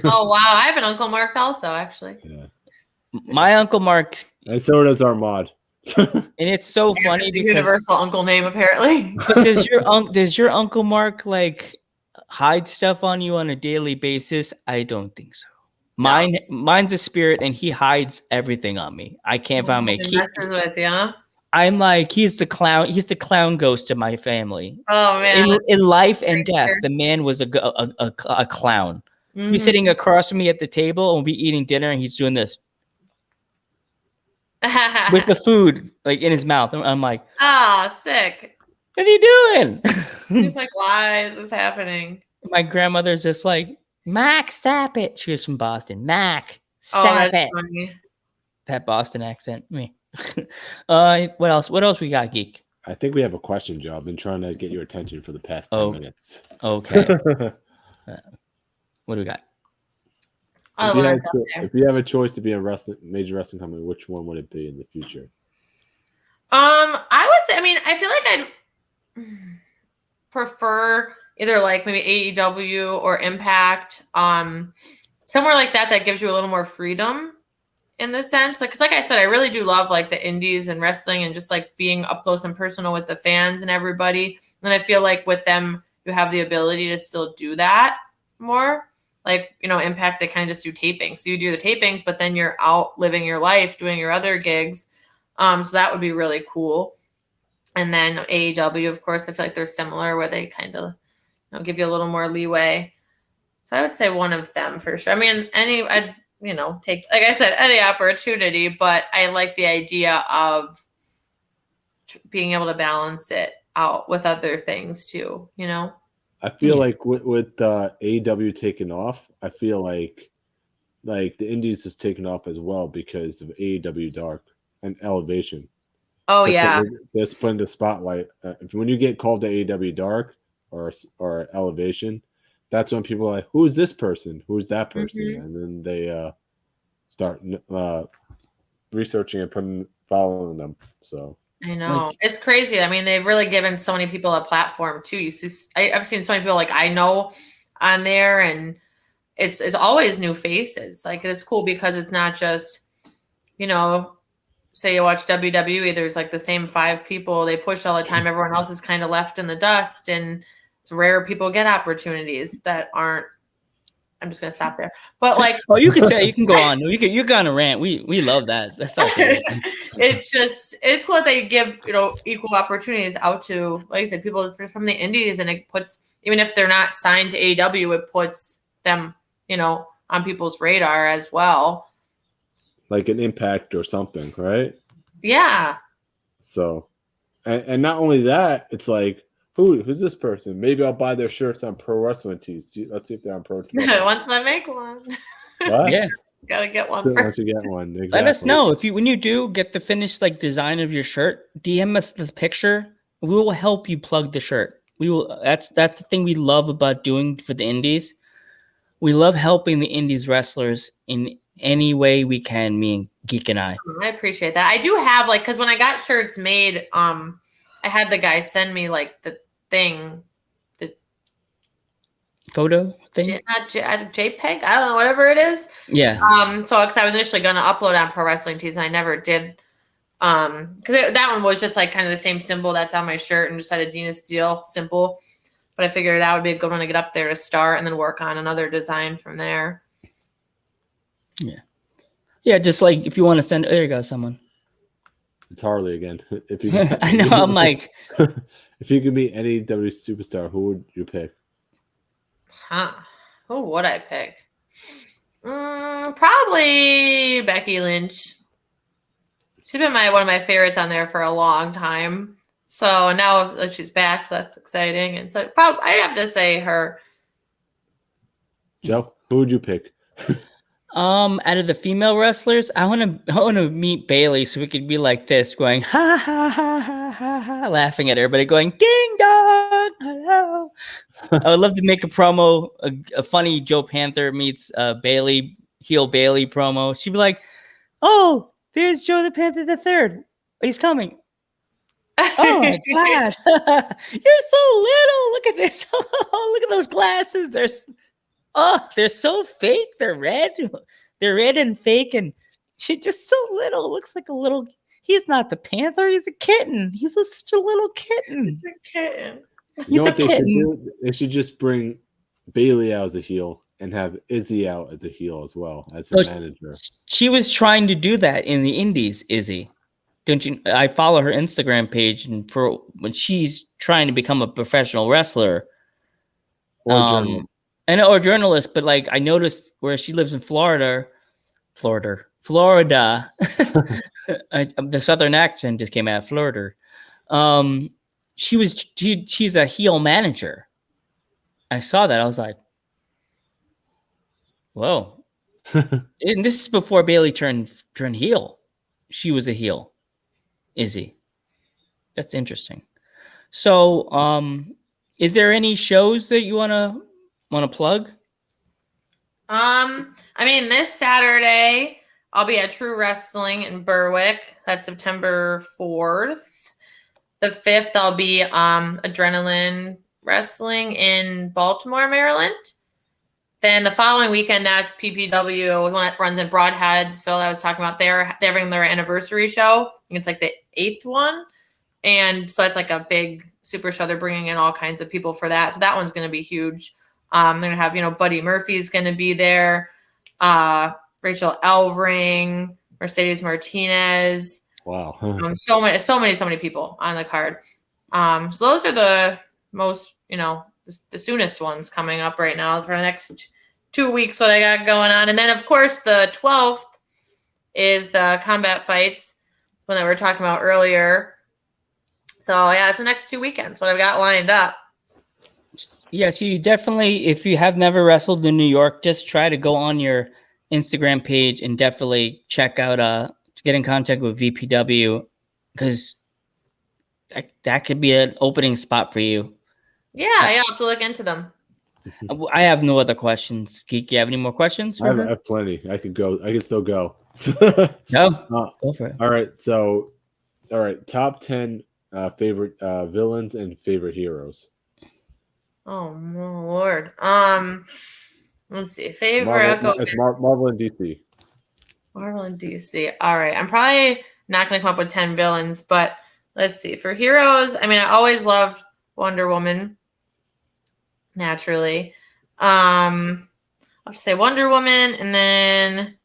Oh, wow. I have an Uncle Mark also, actually. Yeah. My Uncle Mark. And so does our mod. And it's so funny it's a because universal uncle name, apparently. But does your Uncle Mark like hide stuff on you on a daily basis? I don't think so. Mine's a spirit, and he hides everything on me. I can't find my keys. With you, huh? I'm like he's the clown. He's the clown ghost of my family. Oh man! In life and death, the man was a clown. Mm-hmm. He's sitting across from me at the table, and we'll be eating dinner, and he's doing this with the food like in his mouth. I'm like, oh, sick. What are you doing? He's like, why is this happening? My grandmother's just like, Mac, stop it. She was from Boston. Mac, stop it. Funny. That Boston accent. Me. What else? What else we got, Geek? I think we have a question, Joe. I've been trying to get your attention for the past 10 minutes. Okay. What do we got? If you have a choice to be in major wrestling company, which one would it be in the future? I would say, I mean, I feel like I'd prefer either like maybe AEW or Impact, somewhere like that gives you a little more freedom in the sense, like, because like I said, I really do love like the indies and wrestling and just like being up close and personal with the fans and everybody. And I feel like with them, you have the ability to still do that more. Like, Impact, they kind of just do tapings. So you do the tapings, but then you're out living your life, doing your other gigs. So that would be really cool. And then AEW, of course, I feel like they're similar where they kind of give you a little more leeway. So I would say one of them for sure. I mean, I'd take, like I said, any opportunity, but I like the idea of being able to balance it out with other things too, I feel like with AEW taking off, I feel like the indies is taking off as well because of AEW Dark. and Elevation. Oh yeah. This put into spotlight. When you get called to AEW Dark or Elevation, that's when people are like, "Who's this person? Who's that person?" And then they start researching and following them. So I know, it's crazy. I mean, they've really given so many people a platform too. You see, I've seen so many people like I know on there, and it's always new faces. Like it's cool because it's not just, say you watch WWE, there's like the same 5 people they push all the time. Everyone else is kind of left in the dust, and it's rare people get opportunities that aren't. I'm just gonna stop there. But like, oh, you can go on. You go on a rant. We love that. That's our favorite. it's cool that they give equal opportunities out to, like I said, people from the indies, and it puts, even if they're not signed to AEW, it puts them on people's radar as well. Like an Impact or something, right? Yeah. So, and not only that, it's like, who's this person? Maybe I'll buy their shirts on Pro Wrestling Tees. Let's see if they're on Pro. Once I make one. What? Yeah. Gotta get one Once first. you get one, exactly. Let us know when you do get the finished design of your shirt. DM us the picture. We will help you plug the shirt. We will. That's the thing we love about doing for the indies. We love helping the indies wrestlers in any way we can. Me and Geek and I appreciate that. I do have because when I got shirts made, I had the guy send me the thing, the photo thing, not JPEG. I don't know, whatever it is. Yeah. So because I was initially going to upload on Pro Wrestling Tees, and I never did. Because that one was just kind of the same symbol that's on my shirt, and just had Adena steele simple. But I figured that would be a good one to get up there to start, and then work on another design from there. Yeah. Yeah, just if you want to send, there you go, someone. It's Harley again. If you I know, I'm like, if you could meet any W superstar, who would you pick? Who would I pick? Probably Becky Lynch. She's been one of my favorites on there for a long time. So now she's back, so that's exciting. And so probably I'd have to say her. Joe, who would you pick? Out of the female wrestlers, I want to meet Bailey so we could be like this, going ha ha ha ha ha ha, laughing at everybody, going ding dong, hello. I would love to make a promo, a funny Joe Panther meets Bailey, heel Bailey promo. She'd be like, "Oh, there's Joe the Panther the Third. He's coming." Oh my God, you're so little. Look at this. Look at those glasses. They're so fake. They're red. They're red and fake, and she's just so little. Looks like a little. He's not the Panther. He's a kitten. He's such a little kitten. He's a kitten. You know what they should do? They should just bring Bailey out as a heel and have Izzy out as a heel as well as her manager. She was trying to do that in the indies, Izzy. Don't you? I follow her Instagram page, and for when she's trying to become a professional wrestler, or journalist. Or journalist, but I noticed where she lives in Florida. The southern accent just came out. Florida. She's a heel manager. I saw that. I was like, whoa. And this is before Bailey turned heel. She was a heel. Izzy. That's interesting. So, is there any shows that you want to plug? I mean, this Saturday I'll be at True Wrestling in Berwick. That's September 4th. The 5th I'll be Adrenaline Wrestling in Baltimore, Maryland. Then the following weekend, that's PPW, one that runs in Broadheadsville. I was talking about they're having their anniversary show. It's the 8th one, and so it's a big super show. They're bringing in all kinds of people for that, so that one's going to be huge. They're going to have, Buddy Murphy's going to be there, Rachel Elvering, Mercedes Martinez. Wow. So many people on the card. So those are the most, the soonest ones coming up right now for the next 2 weeks, what I got going on. And then, of course, the 12th is the Combat Fights, one that we were talking about earlier. So, yeah, it's the next 2 weekends, what I've got lined up. Yes, you definitely, if you have never wrestled in New York, just try to go on your Instagram page and definitely check out get in contact with VPW because that could be an opening spot for you. Yeah, I'll have to look into them. I have no other questions. Geek, you have any more questions for I her? have plenty. I could still go. No, go for it. All right. So, all right. Top 10 favorite villains and favorite heroes. Oh my lord. Let's see. Favorite. Marvel and DC. Marvel and DC. All right. I'm probably not going to come up with 10 villains, but let's see. For heroes, I mean, I always loved Wonder Woman. Naturally. I'll just say Wonder Woman, and then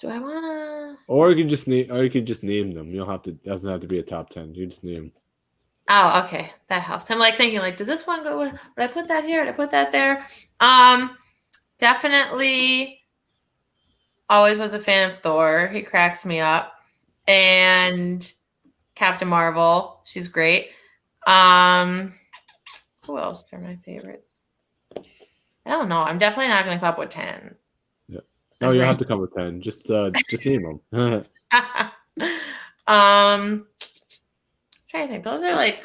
do I wanna? Or you could just name them. You don't have to. Doesn't have to be a top 10. You just name them. Oh, okay, that helps. I'm like thinking, like, does this one go? Would I put that here? Would I put that there? Definitely. Always was a fan of Thor. He cracks me up, and Captain Marvel. She's great. Who else are my favorites? I don't know. I'm definitely not going to come up with 10. Yeah. No, you don't have to come with 10. Just name them. Trying to think. Those are like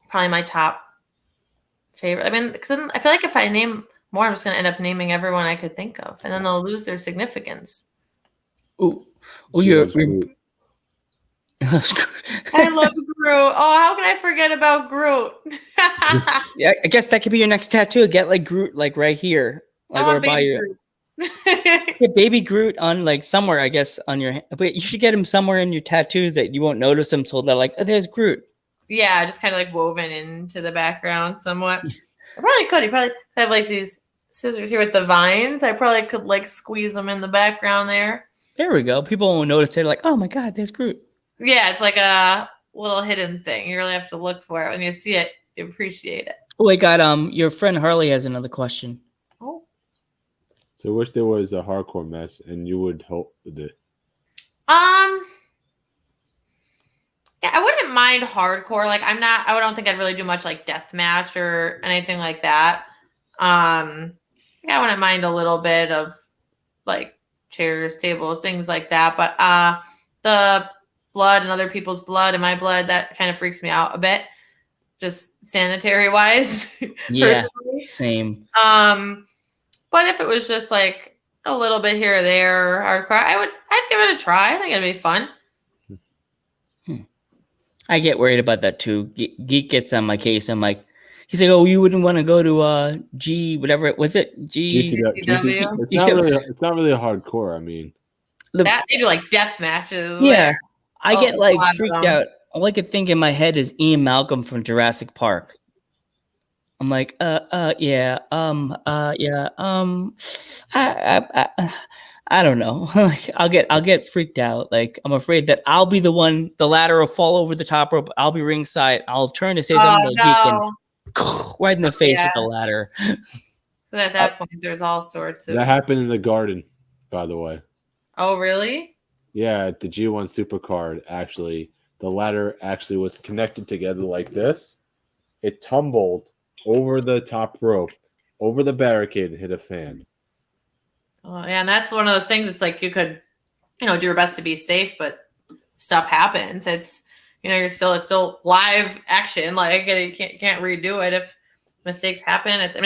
probably my top favorite. I mean, because I feel like if I name more, I'm just going to end up naming everyone I could think of, and then they'll lose their significance. Oh, I love Groot. Oh, how can I forget about Groot? Yeah, I guess that could be your next tattoo. Get like Groot, like right here, like or by your get baby Groot on like somewhere. I guess on your. But you should get him somewhere in your tattoos that you won't notice him till they're like, oh, there's Groot. Yeah, just kind of like woven into the background somewhat. I probably could. You probably have like these scissors here with the vines. I probably could like squeeze them in the background there. There we go. People won't notice. They're like, oh my god, there's Groot. Yeah, it's like a little hidden thing. You really have to look for it. When you see it, you appreciate it. Oh, I got your friend Harley has another question. Oh. So I wish there was a hardcore match and you would help with it. Yeah, I wouldn't mind hardcore. Like I don't think I'd really do much like deathmatch or anything like that. Yeah, I wouldn't mind a little bit of like chairs, tables, things like that. But the blood and other people's blood and my blood, that kind of freaks me out a bit, just sanitary wise. Yeah, same. But if it was just like a little bit here or there, hardcore, I'd give it a try. I think it'd be fun. I get worried about that too. Geek gets on my case. I'm like, he's like, oh, you wouldn't want to go to G, whatever it was, it GCW. It's not really a hardcore. I mean, they do like death matches. Yeah, like, I get like freaked out. All I could think in my head is Ian Malcolm from Jurassic Park. I'm like, yeah, I don't know. Like, I'll get freaked out. Like, I'm afraid that I'll be the one. The ladder will fall over the top rope. I'll be ringside. I'll turn to say something to Geek right in the face with the ladder. So at that point, there's all sorts of. That happened in the Garden, by the way. Oh, really? Yeah, at the G1 Supercard, actually, the ladder actually was connected together like this. It tumbled over the top rope, over the barricade, and hit a fan. Oh, yeah, and that's one of those things. It's like you could, do your best to be safe, but stuff happens. It's, it's still live action. Like you can't redo it if mistakes happen. It's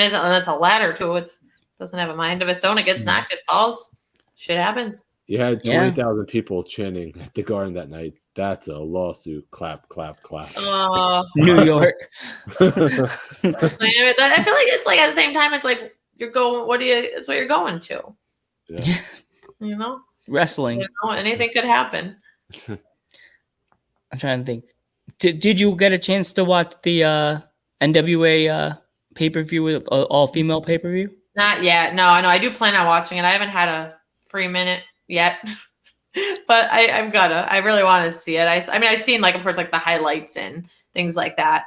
a ladder too. It doesn't have a mind of its own. It gets knocked, it falls. Shit happens. You had 20,000 people chanting at the Garden that night. That's a lawsuit. Clap, clap, clap. Oh, New York. I feel like it's like at the same time, it's like you're going. It's what you're going to. Yeah. Wrestling. Anything could happen. I'm trying to think. Did you get a chance to watch the NWA pay-per-view with all female pay-per-view? Not yet. No, I do plan on watching it. I haven't had a free minute yet, but I'm gonna. I really want to see it. I've seen like of course like the highlights and things like that,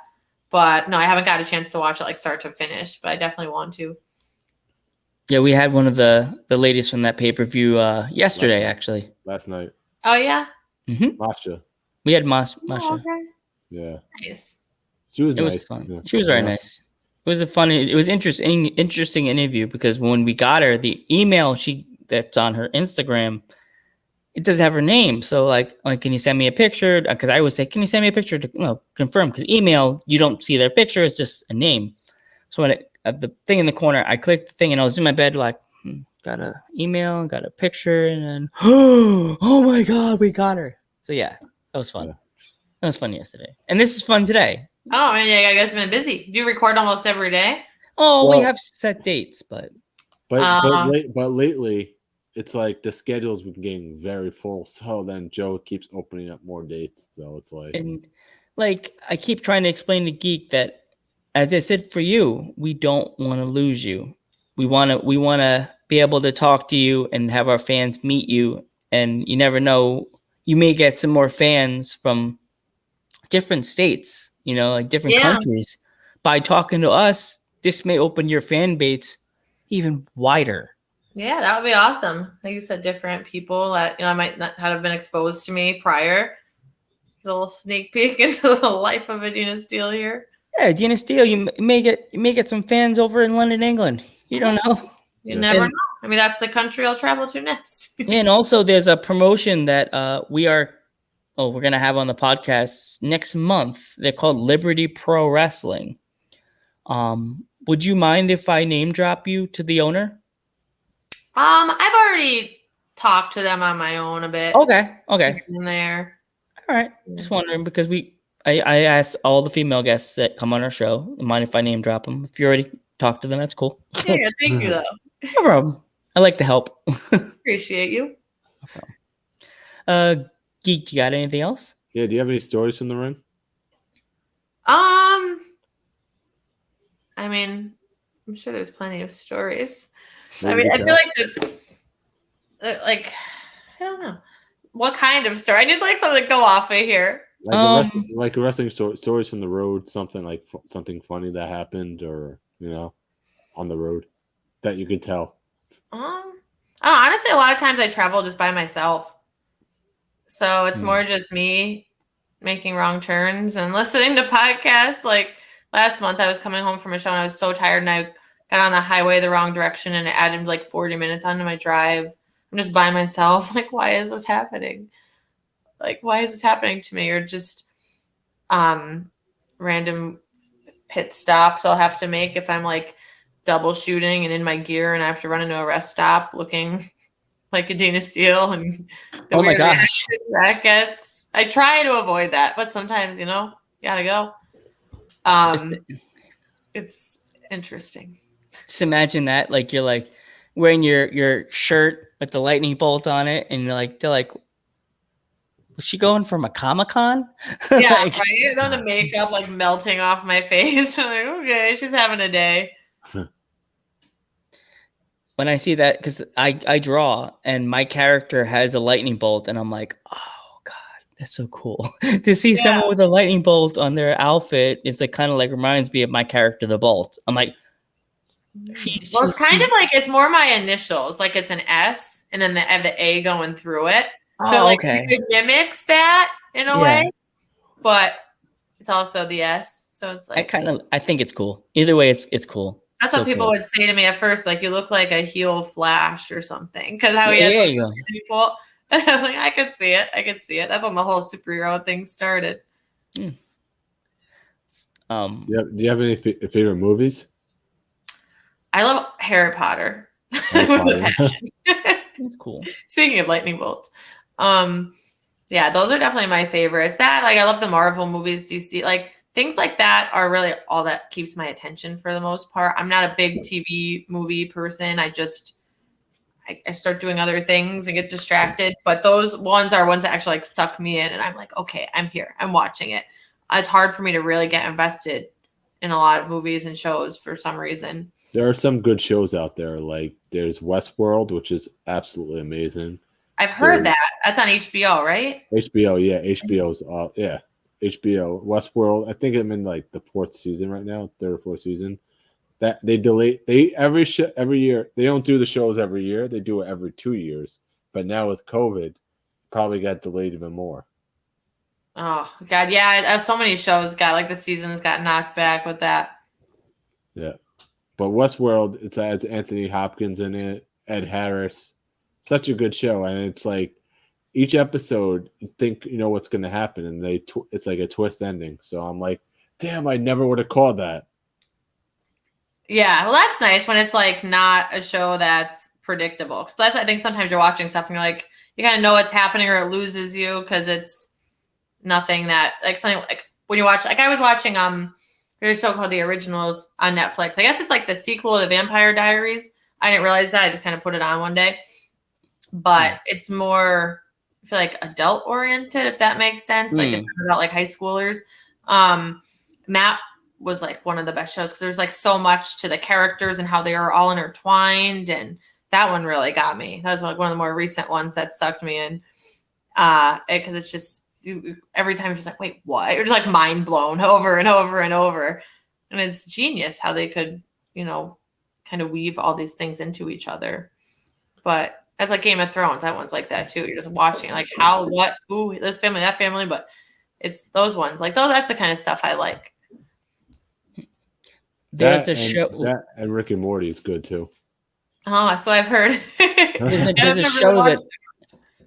but no, I haven't got a chance to watch it like start to finish. But I definitely want to. Yeah, we had one of the ladies from that pay-per-view yesterday, actually. Last night. Oh yeah. Mm-hmm. Masha. We had Masha. Oh, okay. Yeah. Nice. She was nice. It was fun. Yeah. She was very nice. It was interesting interview because when we got her, the email that's on her Instagram it doesn't have her name. So like, can you send me a picture? Because I always say, can you send me a picture to confirm? Because email, you don't see their picture. It's just a name. So when the thing in the corner, I clicked the thing and I was in my bed like, got an email, got a picture, and then, oh my God, we got her. So yeah, that was fun. Yeah. That was fun yesterday. And this is fun today. Oh, man, yeah, you guys have been busy. Do you record almost every day? Oh, we Well- have set dates, but lately, it's like the schedule's been getting very full. So then Joe keeps opening up more dates. So it's like, and like I keep trying to explain to Geek that, as I said for you, we don't want to lose you. We want to be able to talk to you and have our fans meet you. And you never know, you may get some more fans from different states, like different countries. By talking to us, this may open your fan base even wider. Yeah, that would be awesome. Like you said, different people that I might not have been exposed to me prior. A little sneak peek into the life of Adena Steele here. Yeah, Adena Steele, you may get some fans over in London, England. You don't know. You never know. I mean, that's the country I'll travel to next. And also, there's a promotion that we're going to have on the podcast next month. They're called Liberty Pro Wrestling. Would you mind if I name drop you to the owner? I've already talked to them on my own a bit. Okay. In there. All right. Just wondering because I asked all the female guests that come on our show. Mind if I name drop them? If you already talked to them, that's cool. Yeah, thank you though. No problem. I like to help. Appreciate you. No problem. Geek, you got anything else? yeah. Do you have any stories from the ring? I mean, I'm sure there's plenty of stories. Maybe I feel like I don't know. What kind of story? I need like something to go off of here. Like a wrestling stories from the road, something like something funny that happened, or on the road that you could tell. I don't know, honestly, a lot of times I travel just by myself, so it's more just me making wrong turns and listening to podcasts. Like last month, I was coming home from a show and I was so tired, and I got on the highway the wrong direction, and it added like 40 minutes onto my drive. I'm just by myself. Like, why is this happening? Like, why is this happening to me? Or just random pit stops I'll have to make if I'm like double shooting and in my gear and I have to run into a rest stop looking like Adena Steele and the Oh my weird gosh. reaction that gets. I try to avoid that, but sometimes, you gotta go. It's interesting. Just imagine that, like you're like wearing your shirt with the lightning bolt on it, and they're like, was she going from a Comic-Con? Yeah, Like, right. Then the makeup like melting off my face. I'm like, okay, she's having a day. when I see that, because I draw and my character has a lightning bolt, and I'm like, oh God, that's so cool. To see someone with a lightning bolt on their outfit is like kind of like reminds me of my character, the Bolt. I'm like, it's kind of like it's more my initials, like it's an S and then the A going through it. So like it mimics that in a way, but it's also the S. So it's like I think it's cool. Either way, it's cool. That's what people would say to me at first, like, you look like a heel Flash or something, because how he has people. I'm like, I could see it. That's when the whole superhero thing started. Do you have any favorite movies? I love Harry Potter with a passion. That's cool. Speaking of lightning bolts, yeah, those are definitely my favorites. That I love the Marvel movies, DC, like things like that are really all that keeps my attention for the most part. I'm not a big TV movie person. I start doing other things and get distracted. But those ones are ones that actually like suck me in, and I'm like, okay, I'm here, I'm watching it. It's hard for me to really get invested in a lot of movies and shows for some reason. There are some good shows out there. Like there's Westworld, which is absolutely amazing. I've heard that. That's on HBO, right? HBO, yeah. HBO's HBO. Westworld. I think I'm in like the fourth season right now, third or fourth season. That every year. They don't do the shows every year. They do it every 2 years. But now with COVID, probably got delayed even more. Oh God, yeah. So many shows the seasons got knocked back with that. Yeah. But Westworld, it has Anthony Hopkins in it, Ed Harris. Such a good show. And it's like each episode, you think you know what's going to happen, and it's like a twist ending. So I'm like, damn, I never would have called that. Yeah, well, that's nice when it's like not a show that's predictable. Because that's, I think sometimes you're watching stuff and you're like, you kind of know what's happening, or it loses you because it's nothing that like something like when you watch. Like I was watching there's a show called The Originals on Netflix. I guess it's like the sequel to Vampire Diaries. I didn't realize that. I just kind of put it on one day. But it's more, I feel like, adult oriented, if that makes sense. Like it's about like high schoolers. Matt was like one of the best shows because there's like so much to the characters and how they are all intertwined, and that one really got me. That was like one of the more recent ones that sucked me in, because it's just every time you're just like, wait, what? You're just like mind blown over and over and over, and it's genius how they could, you know, kind of weave all these things into each other. But it's like Game of Thrones, that one's like that too. You're just watching like how, what, ooh, this family, that family, but it's those ones like those. That's the kind of stuff I like. There's a show that and Rick and Morty is good too. Oh, so I've heard.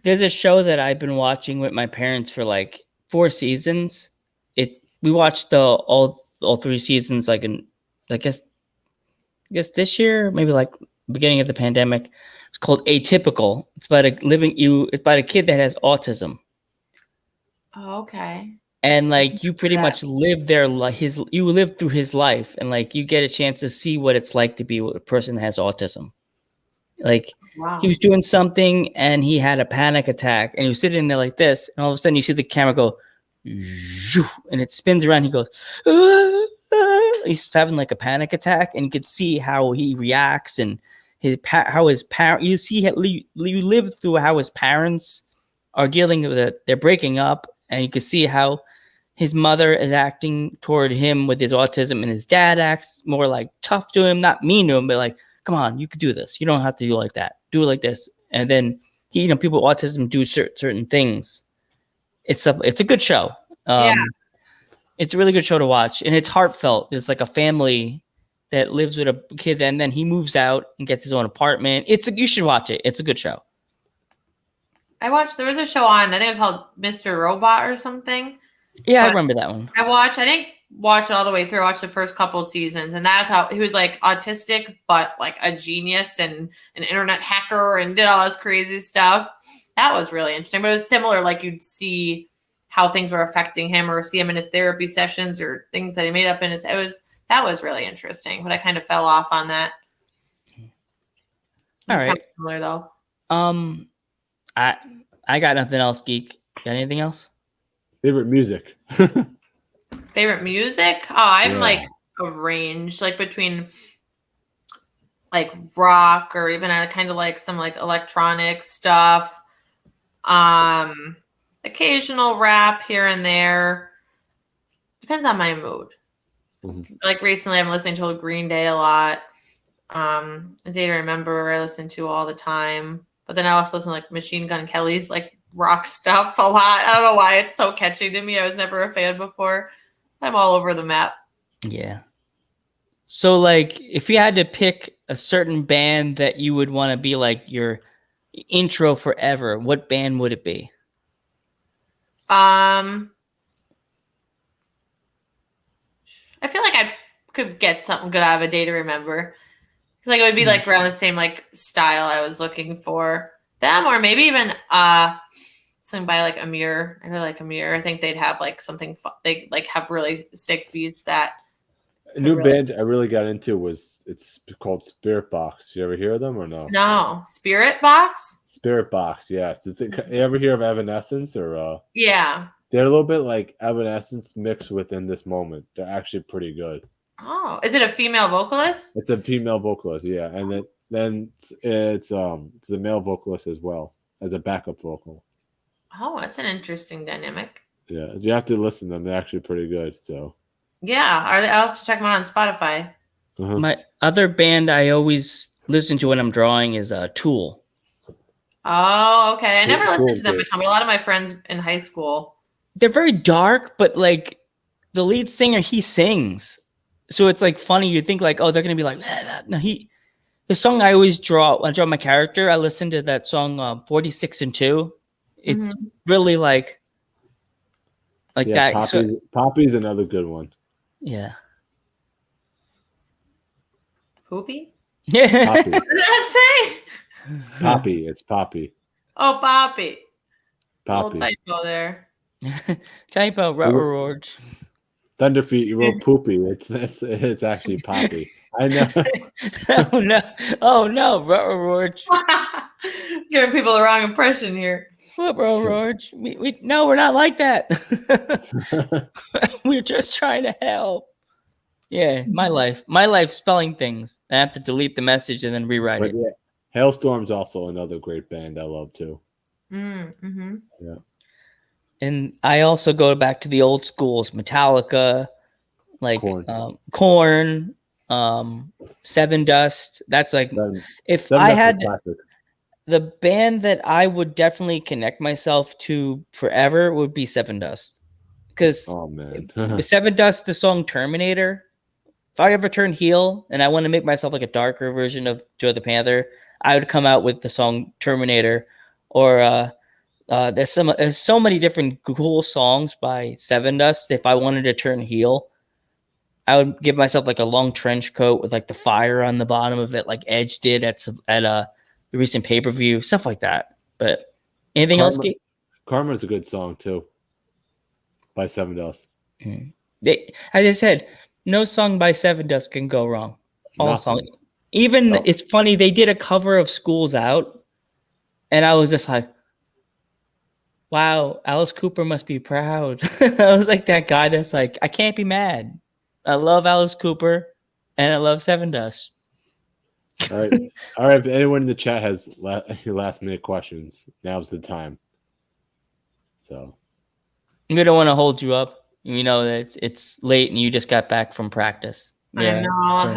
There's a show that I've been watching with my parents for like 4 seasons. We watched all 3 seasons like in I guess this year, maybe like beginning of the pandemic. It's called Atypical. It's about it's about a kid that has autism. Oh, okay. And like you pretty much live you live through his life, and like you get a chance to see what it's like to be a person that has autism. Like he was doing something and he had a panic attack, and he was sitting there like this, and all of a sudden you see the camera go, and it spins around. He goes, he's having like a panic attack, and you could see how he reacts and how his parent. You see you live through how his parents are dealing with it. They're breaking up, and you can see how his mother is acting toward him with his autism, and his dad acts more like tough to him, not mean to him, but like, come on, you could do this. You don't have to do it like that. Do it like this. And then people with autism do certain things. It's a good show. It's a really good show to watch, and it's heartfelt. It's like a family that lives with a kid, and then he moves out and gets his own apartment. You should watch it. It's a good show. There was a show on, I think it was called Mr. Robot or something. Yeah, I remember that one. I didn't watch it all the way through. I watched the first couple seasons, and that's how he was like autistic, but like a genius and an internet hacker and did all this crazy stuff. That was really interesting, but it was similar. Like you'd see how things were affecting him, or see him in his therapy sessions, or things that he made up in his. That was really interesting, but I kind of fell off on that. All right. Similar though. I got nothing else, Geek. Got anything else? Favorite music. Favorite music? Oh, I'm like a range, like between like rock or even kind of like some like electronic stuff. Occasional rap here and there. Depends on my mood. Mm-hmm. Like recently I'm listening to Green Day a lot. A Day to Remember I listen to all the time. But then I also listen to like Machine Gun Kelly's like rock stuff a lot. I don't know why it's so catchy to me. I was never a fan before. I'm all over the map. Yeah. So like if you had to pick a certain band that you would want to be like your intro forever, what band would it be? I feel like I could get something good out of A Day to Remember. Like it would be like around the same like style I was looking for. Them, or maybe even something by like Amir. I really like Amir. I think they'd have like something they like have really sick beats. That a new band I really got into it's called Spirit Box. You ever hear of them or no? No, Spirit Box. Spirit Box, yes. You ever hear of Evanescence or? Yeah, they're a little bit like Evanescence mixed within this moment. They're actually pretty good. Oh, is it a female vocalist? It's a female vocalist, yeah, and then it's a male vocalist as well as a backup vocal. Oh, that's an interesting dynamic. Yeah, you have to listen to them. They're actually pretty good. So yeah, I'll have to check them out on Spotify. Uh-huh. My other band I always listen to when I'm drawing is Tool. Oh, okay. I never listened to them, but a lot of my friends in high school. They're very dark, but like the lead singer, he sings. So it's like funny. You think like, oh, they're gonna be like, no, the song I always draw when I draw my character, I listen to that song 46 and 2. It's really like that. Poppy's another good one. Yeah. Poopy? Yeah. Poppy. What did I say? Poppy. It's Poppy. Oh, Poppy. Poppy. Little typo there. Typo, Rutgerorge. Thunderfeet, you wrote Poopy. It's actually Poppy. I know. Oh no! Oh no, Rutgerorge. Giving people the wrong impression here. Rutgerorge. No, we're not like that. We're just trying to help. Yeah, my life spelling things. I have to delete the message and then rewrite it. Yeah, Hailstorm's also another great band I love too. Mm-hmm. Yeah. And I also go back to the old schools, Metallica, like Korn, Seven Dust. That's like if I had the band that I would definitely connect myself to forever would be Seven Dust. Because Seven Dust, the song Terminator, if I ever turn heel and I want to make myself like a darker version of Joe the Panther, I would come out with the song Terminator. Or there's so many different cool songs by Seven Dust. If I wanted to turn heel, I would give myself like a long trench coat with like the fire on the bottom of it, like Edge did at a recent pay-per-view, stuff like that. But anything else, Kate? Karma's a good song too, by Seven Dust. As I said, no song by Seven Dust can go wrong. All songs. Even it's funny, they did a cover of School's Out, and I was just like, wow, Alice Cooper must be proud. I was like that guy that's like, I can't be mad. I love Alice Cooper, and I love Seven Dust. All right. If anyone in the chat has last minute questions, now's the time. So we don't want to hold you up. You know that it's late and you just got back from practice. Yeah, I know. It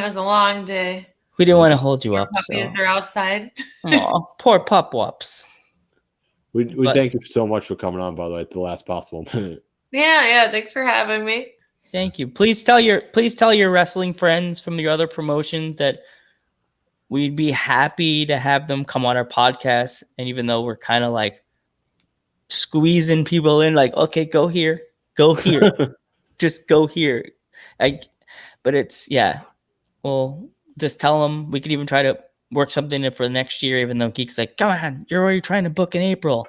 was a long day. We didn't want to hold you up. Puppies are outside. Oh, poor pup whops. We thank you so much for coming on, by the way, at the last possible minute. Yeah. Thanks for having me. Thank you. Please tell your wrestling friends from your other promotions that we'd be happy to have them come on our podcast. And even though we're kind of like squeezing people in, like, okay, go here, just go here. But it's Well, just tell them we could even try to work something in for the next year. Even though Geek's like, come on, you're already trying to book in April.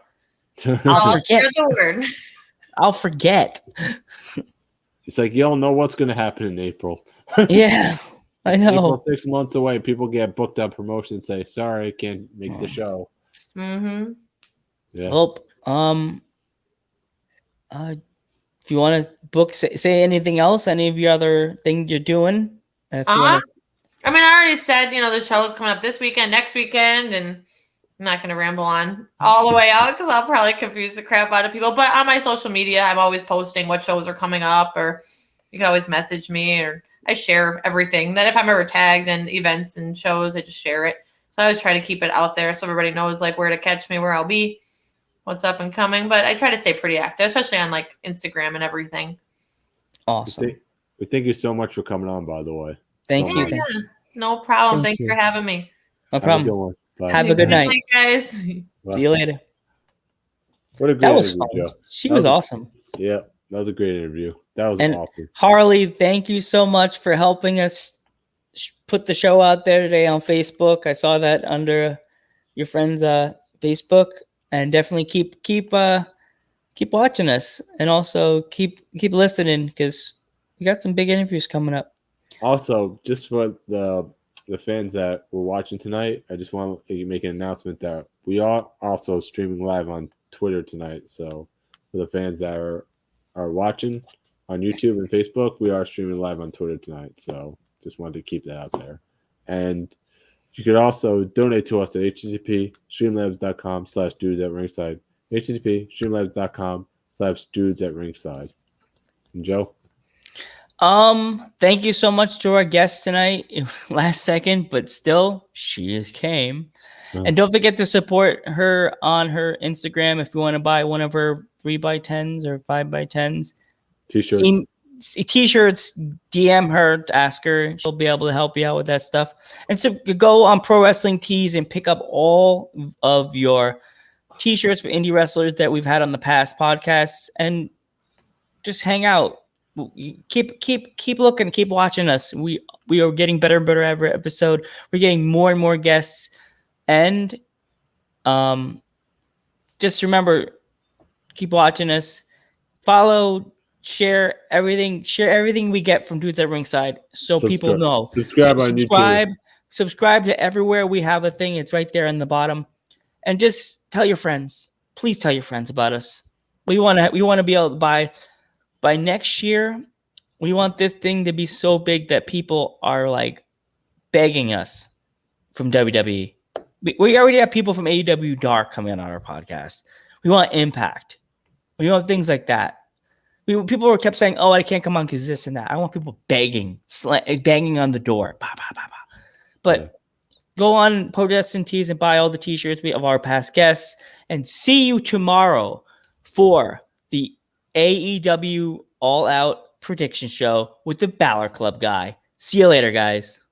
I'll forget the word. I'll forget. It's like you don't know what's going to happen in April. Yeah, I know. April 6 months away. People get booked on promotion and say, "Sorry, I can't make the show." Mm-hmm. Yeah. Well, if you want to book, say anything else, any of your other thing you're doing. If you wanna... I mean, I already said, the show is coming up this weekend, next weekend, and I'm not going to ramble on all the way out because I'll probably confuse the crap out of people. But on my social media, I'm always posting what shows are coming up, or you can always message me, or I share everything. That if I'm ever tagged in events and shows, I just share it. So I always try to keep it out there so everybody knows like where to catch me, where I'll be, what's up and coming. But I try to stay pretty active, especially on like Instagram and everything. Awesome. We thank you so much for coming on, by the way. Thank you. No problem. Thanks for having me. No problem. Have a good night, guys. See you later. What a great interview, Joe. She was awesome. Yeah, that was a great interview. That was awesome. Harley, thank you so much for helping us put the show out there today on Facebook. I saw that under your friend's Facebook, and definitely keep watching us, and also keep listening because we got some big interviews coming up. Also, just for the fans that were watching tonight, I just want to make an announcement that we are also streaming live on Twitter tonight. So for the fans that are watching on YouTube and Facebook, we are streaming live on Twitter tonight. So just wanted to keep that out there. And you could also donate to us at http://streamlabs.com/dudes@ringside. http://streamlabs.com/dudes@ringside. And Joe? Thank you so much to our guest tonight. Last second, but still, she just came. And don't forget to support her on her Instagram if you want to buy one of her 3x10s or 5x10s. T-shirts, DM her, ask her. She'll be able to help you out with that stuff. And so go on Pro Wrestling Tees and pick up all of your t-shirts for indie wrestlers that we've had on the past podcasts, and just hang out. Keep looking, keep watching us. We are getting better and better every episode. We're getting more and more guests, and just remember, keep watching us. Follow, share everything we get from Dudes at Ringside, so people know. Subscribe on YouTube. Subscribe to everywhere we have a thing. It's right there on the bottom. And just tell your friends. Please tell your friends about us. We want to be able to by next year. We want this thing to be so big that people are like begging us from WWE. We already have people from AEW Dark coming on our podcast. We want Impact. We want things like that. People kept saying, "Oh, I can't come on because this and that." I want people banging on the door. Bah, bah, bah, bah. But go on Podestin Tees and buy all the t-shirts of our past guests, and see you tomorrow for the AEW All Out prediction show with the Balor Club guy. See you later, guys.